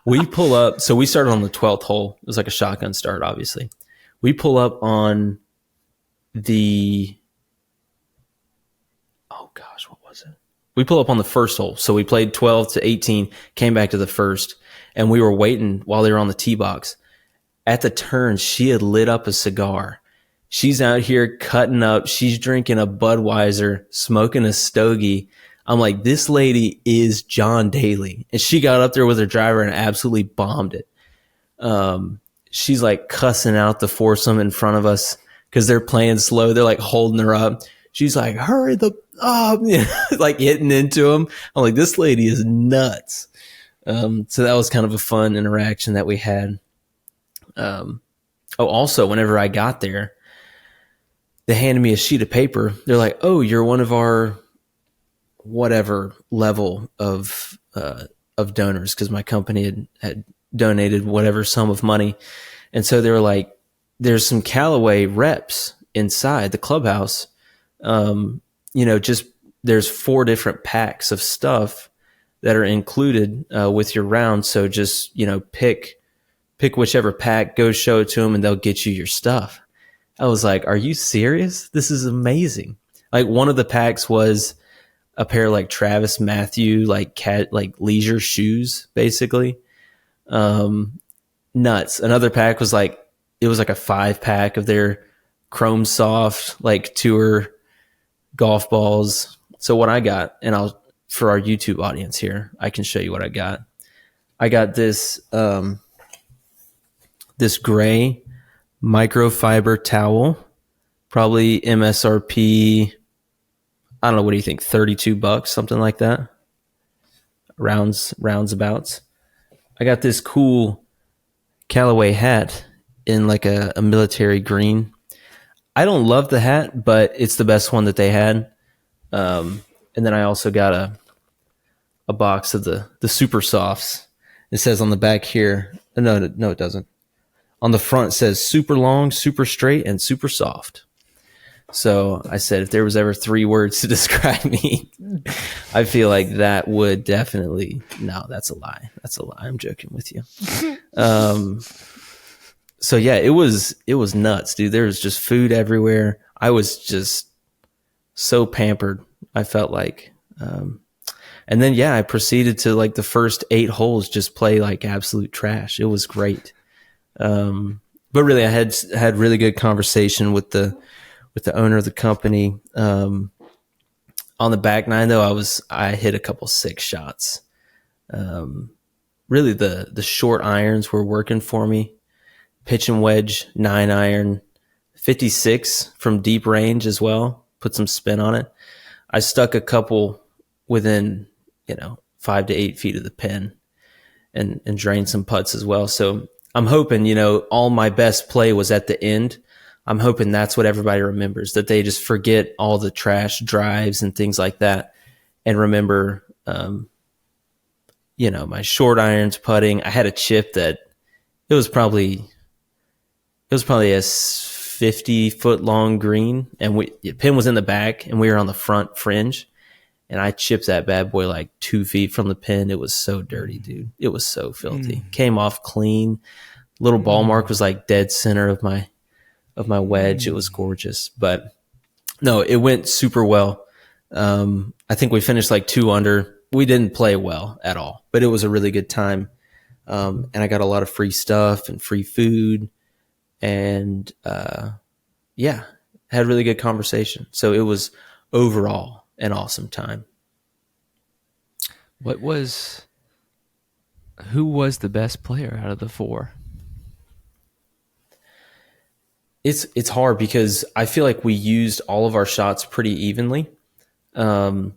We pull up. So we started on the 12th hole. It was like a shotgun start, obviously. We pull up on we pull up on the first hole. So we played 12 to 18, came back to the first, and we were waiting while they were on the tee box. At the turn, she had lit up a cigar. She's out here cutting up. She's drinking a Budweiser, smoking a stogie. I'm like, this lady is John Daly. And she got up there with her driver and absolutely bombed it. She's like cussing out the foursome in front of us because they're playing slow. They're like holding her up. She's like, hurry the up, like hitting into him. I'm like, this lady is nuts. So that was kind of a fun interaction that we had. Also, whenever I got there, they handed me a sheet of paper. They're like, oh, you're one of our whatever level of donors, because my company had donated whatever sum of money. And so they were like, there's some Callaway reps inside the clubhouse. Just there's 4 different packs of stuff that are included with your round. So just, pick whichever pack, go show it to them, and they'll get you your stuff. I was like, are you serious? This is amazing. Like, one of the packs was a pair of like Travis Matthew, like leisure shoes, basically. Nuts. Another pack was like, it was like a 5-pack of their Chrome Soft, like tour golf balls. So what I got, and for our YouTube audience here, I can show you what I got. I got this, this gray microfiber towel, probably MSRP. I don't know. What do you think? $32, something like that. Roundabouts. I got this cool Callaway hat in like a military green. I don't love the hat, but it's the best one that they had. And then I also got a box of the super softs. It says on the back here. No, it doesn't. On the front, it says super long, super straight, and super soft. So I said, if there was ever 3 words to describe me, I feel like that would definitely. No, that's a lie. That's a lie. I'm joking with you. So yeah, it was nuts, dude. There was just food everywhere. I was just so pampered, I felt like. And then I proceeded to like the first 8 holes just play like absolute trash. It was great. But really, I had really good conversation with the owner of the company. On the back 9 though, I hit a couple 6 shots. Really the short irons were working for me. Pitch and wedge 9-iron, 56 from deep range as well. Put some spin on it. I stuck a couple within 5 to 8 feet of the pin, and drained some putts as well. So I'm hoping, all my best play was at the end. I'm hoping that's what everybody remembers, that they just forget all the trash drives and things like that, and remember, my short irons putting. I had a chip that it was probably a 50-foot long green, and the pin was in the back, and we were on the front fringe, and I chipped that bad boy like 2 feet from the pin. It was so dirty, dude. It was so filthy. Came off clean. Little ball mark was like dead center of my wedge. It was gorgeous, but no, it went super well. I think we finished like 2 under. We didn't play well at all, but it was a really good time. And I got a lot of free stuff and free food, and had really good conversation. So it was overall an awesome time. Who was the best player out of the 4? It's hard because I feel like we used all of our shots pretty evenly. I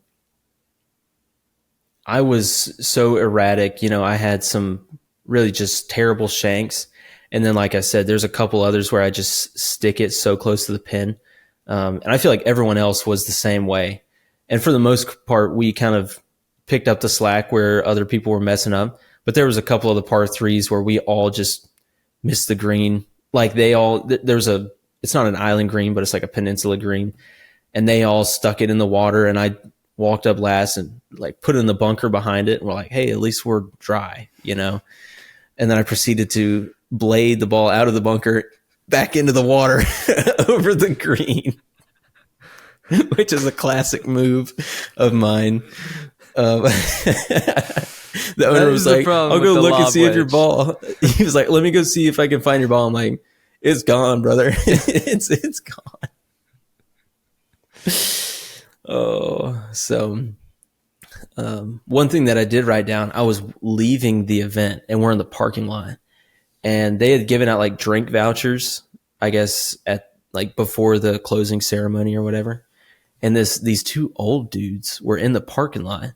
was so erratic. I had some really just terrible shanks. And then, like I said, there's a couple others where I just stick it so close to the pin. And I feel like everyone else was the same way. And for the most part, we kind of picked up the slack where other people were messing up. But there was a couple of the par 3s where we all just missed the green. Like it's not an island green, but it's like a peninsula green. And they all stuck it in the water, and I walked up last and like put it in the bunker behind it. And we're like, hey, at least we're dry, And then I proceeded to blade the ball out of the bunker back into the water over the green, which is a classic move of mine. The owner was like, I'll go look and see if your ball. He was like, let me go see if I can find your ball. I'm like, it's gone, brother. it's gone. Oh, so one thing that I did write down, I was leaving the event and we're in the parking lot, and they had given out like drink vouchers, I guess, at like before the closing ceremony or whatever. and these two old dudes were in the parking lot,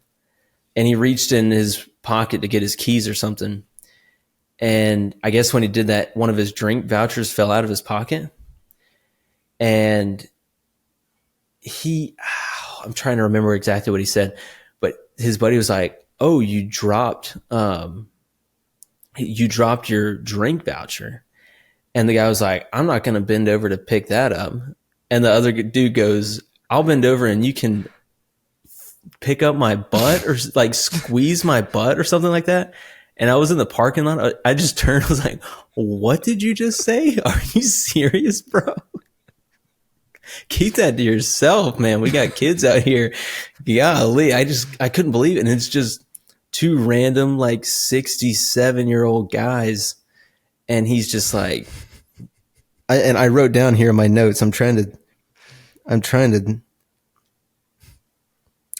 and he reached in his pocket to get his keys or something. And I guess when he did that, one of his drink vouchers fell out of his pocket. And I'm trying to remember exactly what he said, but his buddy was like, "Oh, you dropped your drink voucher." And the guy was like, "I'm not going to bend over to pick that up." And the other dude goes, "I'll bend over and you can pick up my butt or like squeeze my butt or something like that." And I was in the parking lot. I just turned. I was like, "What did you just say? Are you serious, bro? Keep that to yourself, man. We got kids out here." Golly, I couldn't believe it. And it's just two random like 67-year-old guys. And he's just like, I wrote down here in my notes. I'm trying to.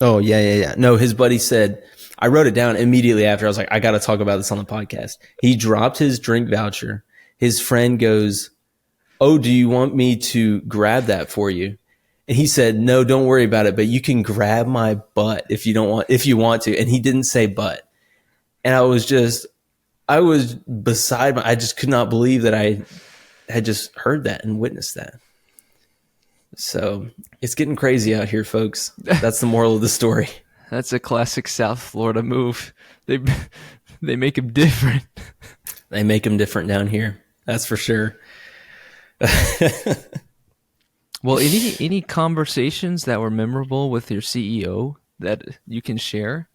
Oh, yeah. No, his buddy said, I wrote it down immediately after. I was like, I got to talk about this on the podcast. He dropped his drink voucher. His friend goes, "Oh, do you want me to grab that for you?" And he said, "No, don't worry about it, but you can grab my butt if you want to." And he didn't say butt. And I was beside I just could not believe that I had just heard that and witnessed that. So it's getting crazy out here, folks. That's the moral of the story. That's a classic South Florida move. They make him different. They make them different down here. That's for sure. Well, any conversations that were memorable with your CEO that you can share?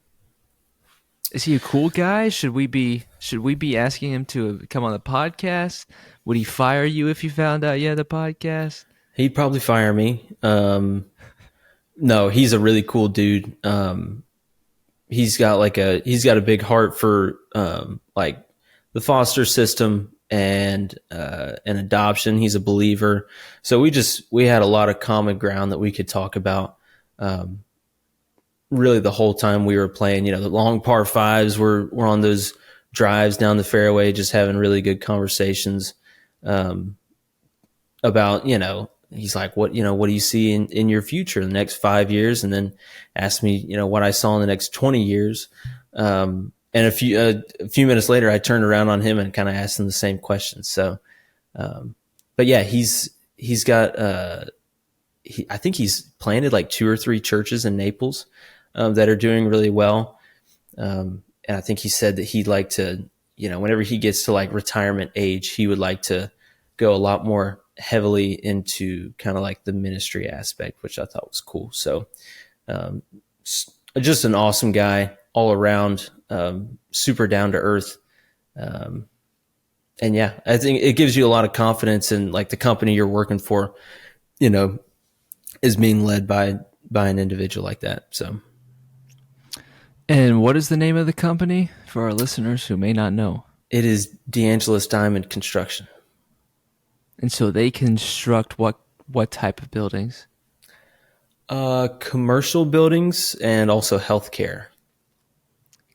Is he a cool guy? Should we be asking him to come on the podcast? Would he fire you if you found out you had a podcast? He'd probably fire me. No, he's a really cool dude. He's got a big heart for like the foster system and adoption. He's a believer. So we had a lot of common ground that we could talk about. Really the whole time we were playing, the long par fives, we're on those drives down the fairway, just having really good conversations, about, he's like, what do you see in your future in the next 5 years? And then asked me, what I saw in the next 20 years. And a few minutes later, I turned around on him and kind of asked him the same question. So, but yeah, he's got, I think he's planted like 2 or 3 churches in Naples, that are doing really well. And I think he said that he'd like to, whenever he gets to like retirement age, he would like to go a lot more heavily into kind of like the ministry aspect, which I thought was cool. So, just an awesome guy all around, super down to earth. And yeah, I think it gives you a lot of confidence in like the company you're working for, is being led by an individual like that. So. And what is the name of the company for our listeners who may not know? It is DeAngelis Diamond Construction. And so they construct what type of buildings? Commercial buildings and also healthcare.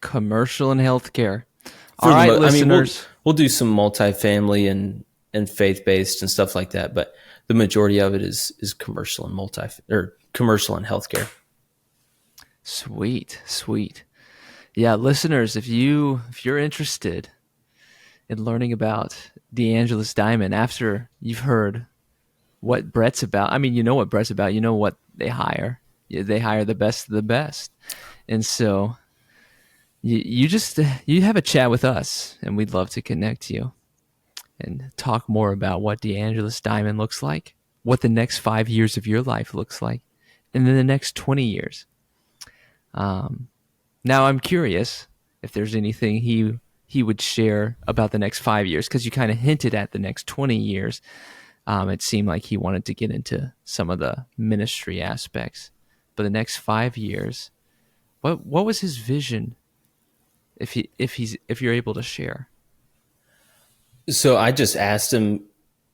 Commercial and healthcare. All right, listeners. We'll do some multifamily and faith-based and stuff like that, but the majority of it is commercial and commercial and healthcare. Sweet. Yeah, listeners, if you're interested in learning about DeAngelis Diamond after you've heard what Brett's about, I mean, you know what Brett's about, you know what they hire. They hire the best of the best. And so you have a chat with us, and we'd love to connect you and talk more about what DeAngelis Diamond looks like, what the next 5 years of your life looks like, and then the next 20 years. Now I'm curious if there's anything he would share about the next 5 years, because you kind of hinted at the next 20 years. It seemed like he wanted to get into some of the ministry aspects, but the next 5 years, what was his vision? If you're able to share. So I just asked him.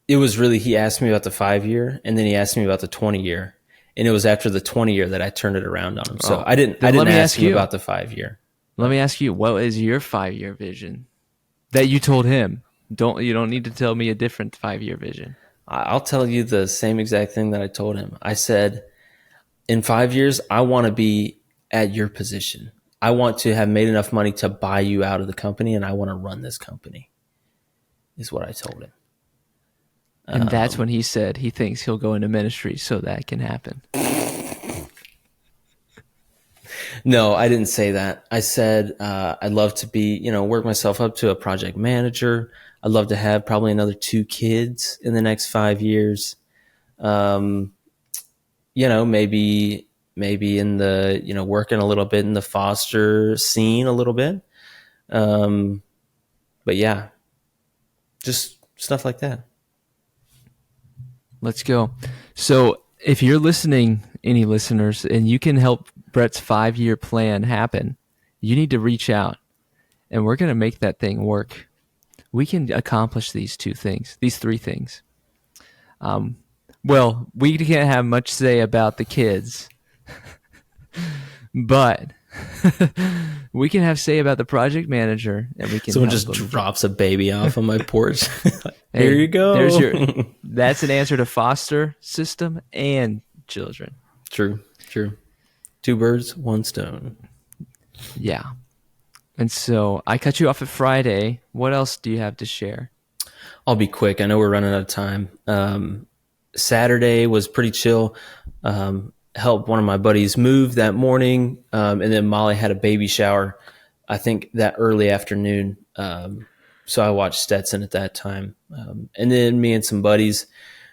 It was really, he asked me about the 5 year, and then he asked me about the 20 year. And it was after the 20 year that I turned it around on him. So I didn't ask him about the 5 year. Let me ask you, what is your 5 year vision that you told him? You don't need to tell me a different 5 year vision. I'll tell you the same exact thing that I told him. I said, in 5 years, I want to be at your position. I want to have made enough money to buy you out of the company, and I want to run this company, is what I told him. And that's when he said he thinks he'll go into ministry so that can happen. No, I didn't say that. I said I'd love to be, work myself up to a project manager. I'd love to have probably another 2 kids in the next 5 years. Maybe in the, working a little bit in the foster scene a little bit. But yeah, just stuff like that. Let's go. So if you're listening, any listeners, and you can help Brett's 5-year plan happen, you need to reach out, and we're going to make that thing work. We can accomplish these 3 things. Well, we can't have much say about the kids, but we can have say about the project manager, and we can. Someone just drops a baby off on my porch. Here you go. That's an answer to foster system and children. True. 2 birds, 1 stone. Yeah. And so I cut you off at Friday. What else do you have to share? I'll be quick. I know we're running out of time. Saturday was pretty chill. Helped one of my buddies move that morning. And then Molly had a baby shower, I think that early afternoon. So I watched Stetson at that time. And then me and some buddies,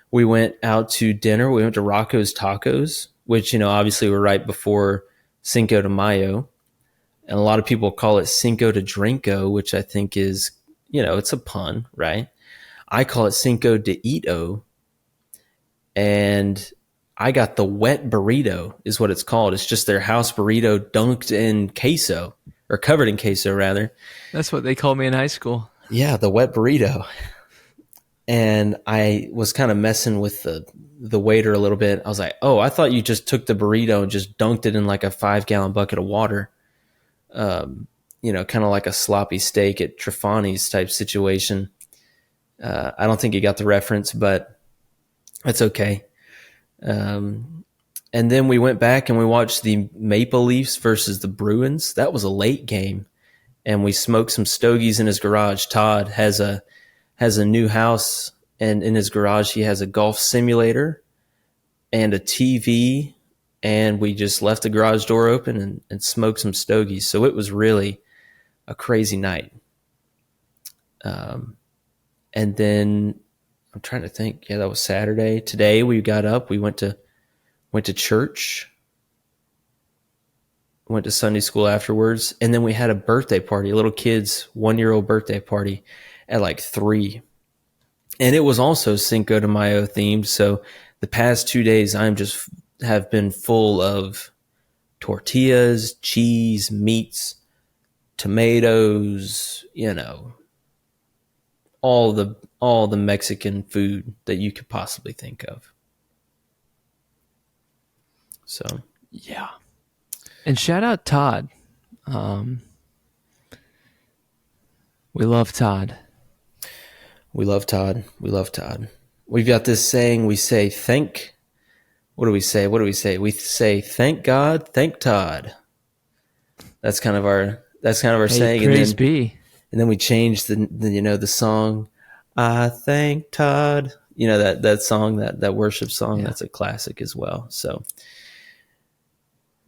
we went out to dinner. We went to Rocco's Tacos, which, obviously we're right before Cinco de Mayo. And a lot of people call it Cinco de Drinko, which I think is, it's a pun, right? I call it Cinco de Ito. And I got the wet burrito is what it's called. It's just their house burrito dunked in queso, or covered in queso, rather. That's what they called me in high school. Yeah, the wet burrito. And I was kind of messing with the waiter a little bit. I was like, oh, I thought you just took the burrito and just dunked it in like a 5-gallon bucket of water. Kind of like a sloppy steak at Trefani's type situation. I don't think you got the reference, but that's okay. And then we went back and we watched the Maple Leafs versus the Bruins. That was a late game, and we smoked some stogies in his garage. Todd has a new house, and in his garage he has a golf simulator and a TV, and we just left the garage door open and smoked some stogies. So it was really a crazy night. And then I'm trying to think. Yeah, that was Saturday. Today we got up. We went to church. Went to Sunday school afterwards, and then we had a birthday party, a little kid's 1-year-old birthday party at like 3. And it was also Cinco de Mayo themed. So the past 2 days have been full of tortillas, cheese, meats, tomatoes, all the Mexican food that you could possibly think of. So, yeah. And shout out Todd. We love Todd. We love Todd. We've got this saying, we say what do we say? We say thank God, thank Todd. That's kind of our saying. Praise be. And then we changed the song, I thank Todd. That song, that worship song, yeah. That's a classic as well. So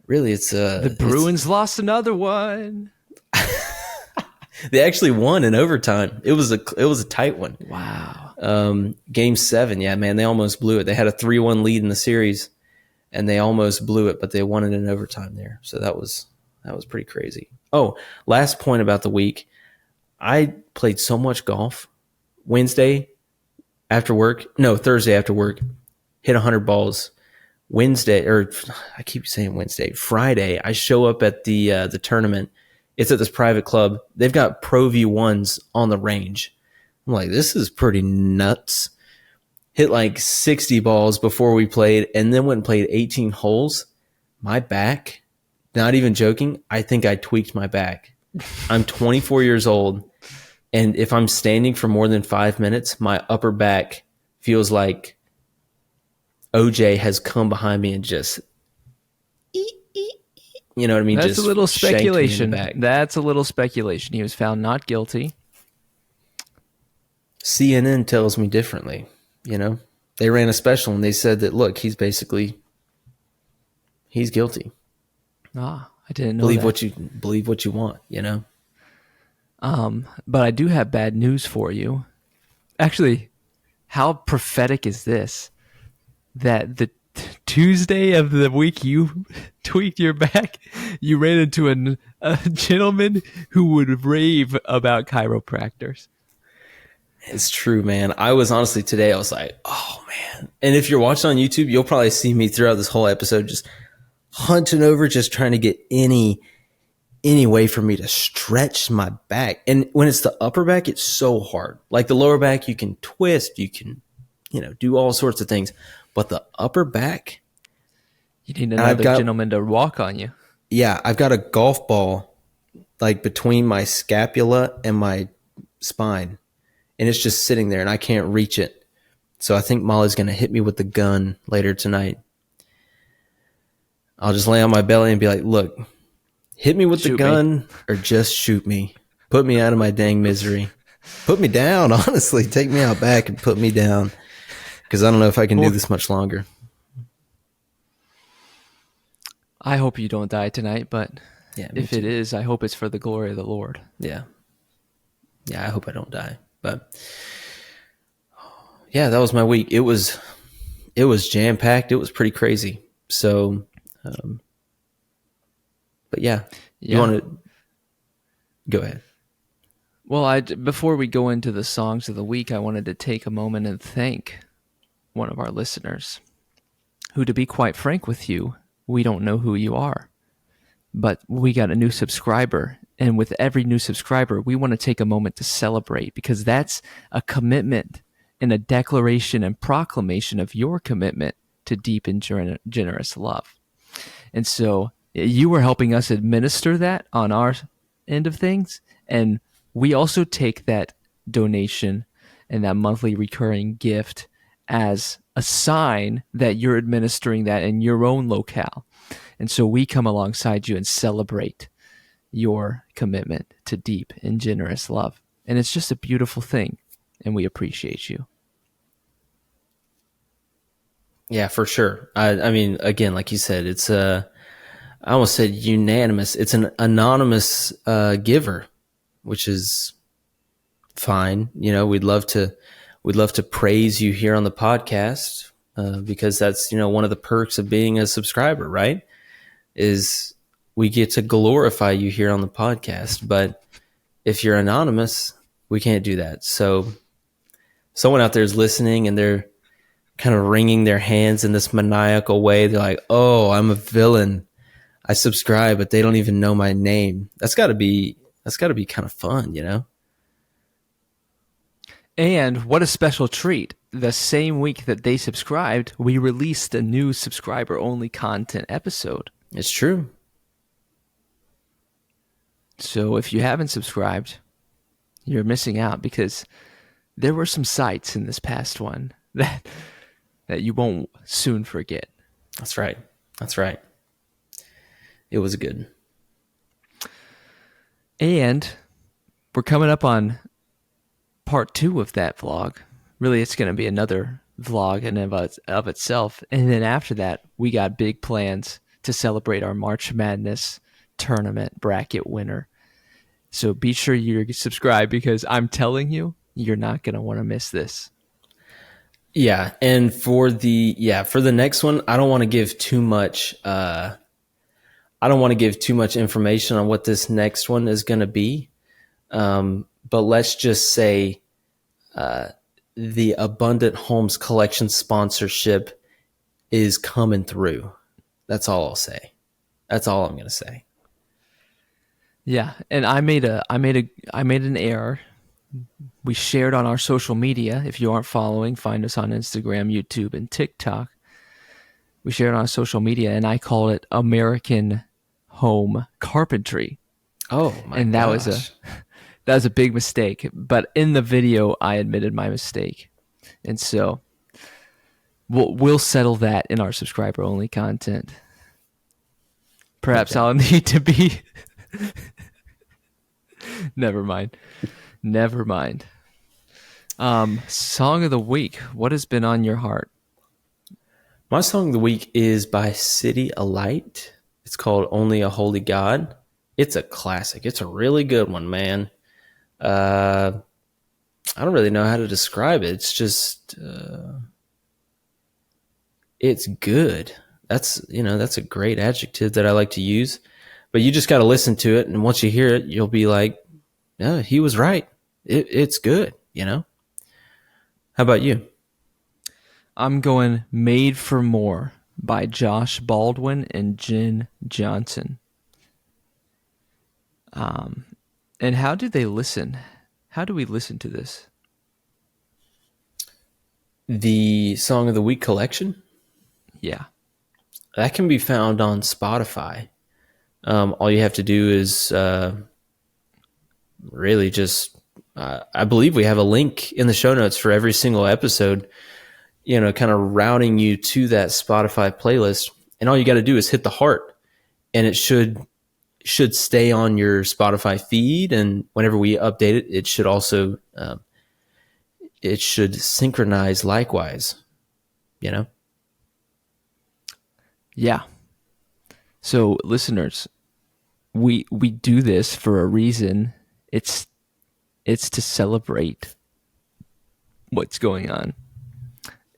really the Bruins lost another one. They actually won in overtime. It was a tight one. Wow. Game 7, yeah, man, they almost blew it. They had a 3-1 lead in the series, and they almost blew it, but they won it in overtime there. So that was pretty crazy. Oh, last point about the week. I played so much golf. Thursday after work, hit 100 balls. Friday, I show up at the tournament. It's at this private club. They've got Pro V1s on the range. I'm like, this is pretty nuts. Hit like 60 balls before we played, and then went and played 18 holes. My back, not even joking, I think I tweaked my back. I'm 24 years old, and if I'm standing for more than 5 minutes, my upper back feels like OJ has come behind me and just you know what I mean, That's a just little shanked me in the speculation. back. That's a little speculation. He was found not guilty. CNN tells me differently. You know, they ran a special and they said that look, he's guilty. Ah, I didn't know Believe that. what you want. You know. But I do have bad news for you. Actually, how prophetic is this? That the Tuesday of the week you tweaked your back, you ran into a gentleman who would rave about chiropractors. It's true, man. I was honestly today, I was like, oh man. And if you're watching on YouTube, you'll probably see me throughout this whole episode just hunting over, just trying to get any way for me to stretch my back. And when it's the upper back, it's so hard. Like the lower back, you can twist, you can, do all sorts of things. But the upper back, You need and I've another got, gentleman to walk on you. yeah, I've got a golf ball like between my scapula and my spine. And it's just sitting there and I can't reach it. So I think Molly's going to hit me with the gun later tonight. I'll just lay on my belly and be like, look, hit me with the gun or just shoot me. Put me out of my dang misery. Put me down, honestly. Take me out back and put me down. Because I don't know if I can do this much longer. I hope you don't die tonight, but Yeah, if it is, I hope it's for the glory of the Lord. Yeah. Yeah, I hope I don't die. But yeah, that was my week. It was jam-packed. It was pretty crazy. So, but yeah, you want to go ahead. Well, before we go into the songs of the week, I wanted to take a moment and thank one of our listeners who, to be quite frank with you, we don't know who you are, but we got a new subscriber. And with every new subscriber, we want to take a moment to celebrate because that's a commitment and a declaration and proclamation of your commitment to deep and generous love. And so you were helping us administer that on our end of things. And we also take that donation and that monthly recurring gift as a sign that you're administering that in your own locale. And so we come alongside you and celebrate your commitment to deep and generous love. And it's just a beautiful thing. And we appreciate you. Yeah, for sure. I mean, again, like you said, it's I almost said unanimous. It's an anonymous giver, which is fine. We'd love to praise you here on the podcast because that's, one of the perks of being a subscriber, right? Is we get to glorify you here on the podcast. But if you're anonymous, we can't do that. So someone out there is listening and they're kind of wringing their hands in this maniacal way. They're like, oh, I'm a villain. I subscribe, but they don't even know my name. That's gotta be kind of fun, And what a special treat. The same week that they subscribed, we released a new subscriber-only content episode. It's true. So if you haven't subscribed, you're missing out because there were some sights in this past one that you won't soon forget. That's right. It was good. And we're coming up on part 2 of that vlog. Really, it's going to be another vlog in of itself. And then after that, we got big plans to celebrate our March Madness tournament bracket winner. So be sure you're subscribed because I'm telling you, you're not going to want to miss this. Yeah, and for the next one, I don't want to give too much information on what this next one is going to be. But let's just say the Abundant Homes Collection sponsorship is coming through. That's all I'll say. That's all I'm going to say. Yeah, and I made an error. We shared on our social media. If you aren't following, find us on Instagram, YouTube, and TikTok. We shared on our social media, and I called it American Home Carpentry. Oh my! And that was a big mistake. But in the video, I admitted my mistake, and so we'll settle that in our subscriber only content. Perhaps Okay. I'll need to be. Never mind. Never mind. Song of the week. What has been on your heart? My song of the week is by City Alight. It's called Only a Holy God. It's a classic. It's a really good one, man. Uh, I don't really know how to describe it. It's just, it's good. That's a great adjective that I like to use. But you just got to listen to it. And once you hear it, you'll be like, yeah, he was right. It's good. How about you? I'm going Made for More by Josh Baldwin and Jen Johnson. And how do they listen? How do we listen to this? The Song of the Week collection, Yeah. that can be found on Spotify. All you have to do is really just, I believe we have a link in the show notes for every single episode, kind of routing you to that Spotify playlist. And all you got to do is hit the heart, and it should stay on your Spotify feed. And whenever we update it, it should also it should synchronize likewise. You know. Yeah. So listeners, we do this for a reason. It's to celebrate what's going on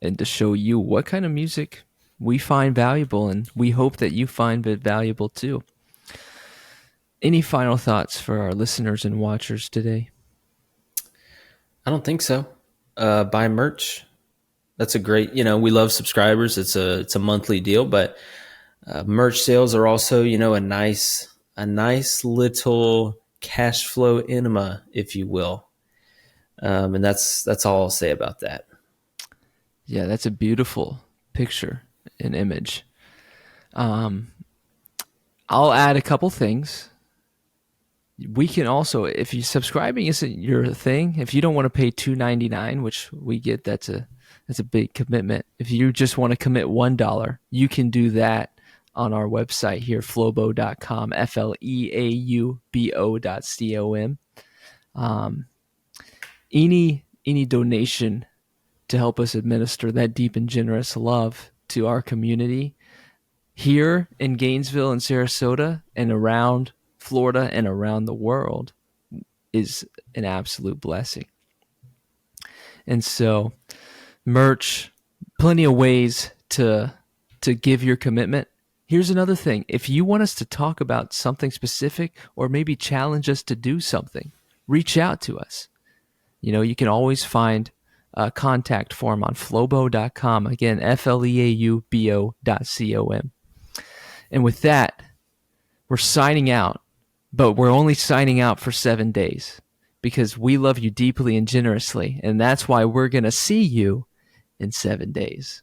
and to show you what kind of music we find valuable, and we hope that you find it valuable too. Any final thoughts for our listeners and watchers today? I don't think so. Buy merch. That's a great. We love subscribers. It's a monthly deal, but merch sales are also a nice little cash flow enema, if you will. And that's all I'll say about that. Yeah, that's a beautiful picture and image. I'll add a couple things. We can also, if you subscribing isn't your thing, if you don't want to pay $2.99, which we get, that's a big commitment. If you just want to commit $1, you can do that on our website here, flobo.com, FLEAUBO.com. Any donation to help us administer that deep and generous love to our community here in Gainesville and Sarasota and around Florida and around the world is an absolute blessing. And so merch, plenty of ways to give your commitment. Here's another thing. If you want us to talk about something specific or maybe challenge us to do something, reach out to us. You can always find a contact form on flobo.com. Again, FLEAUBO.com. And with that, we're signing out, but we're only signing out for 7 days because we love you deeply and generously. And that's why we're going to see you in 7 days.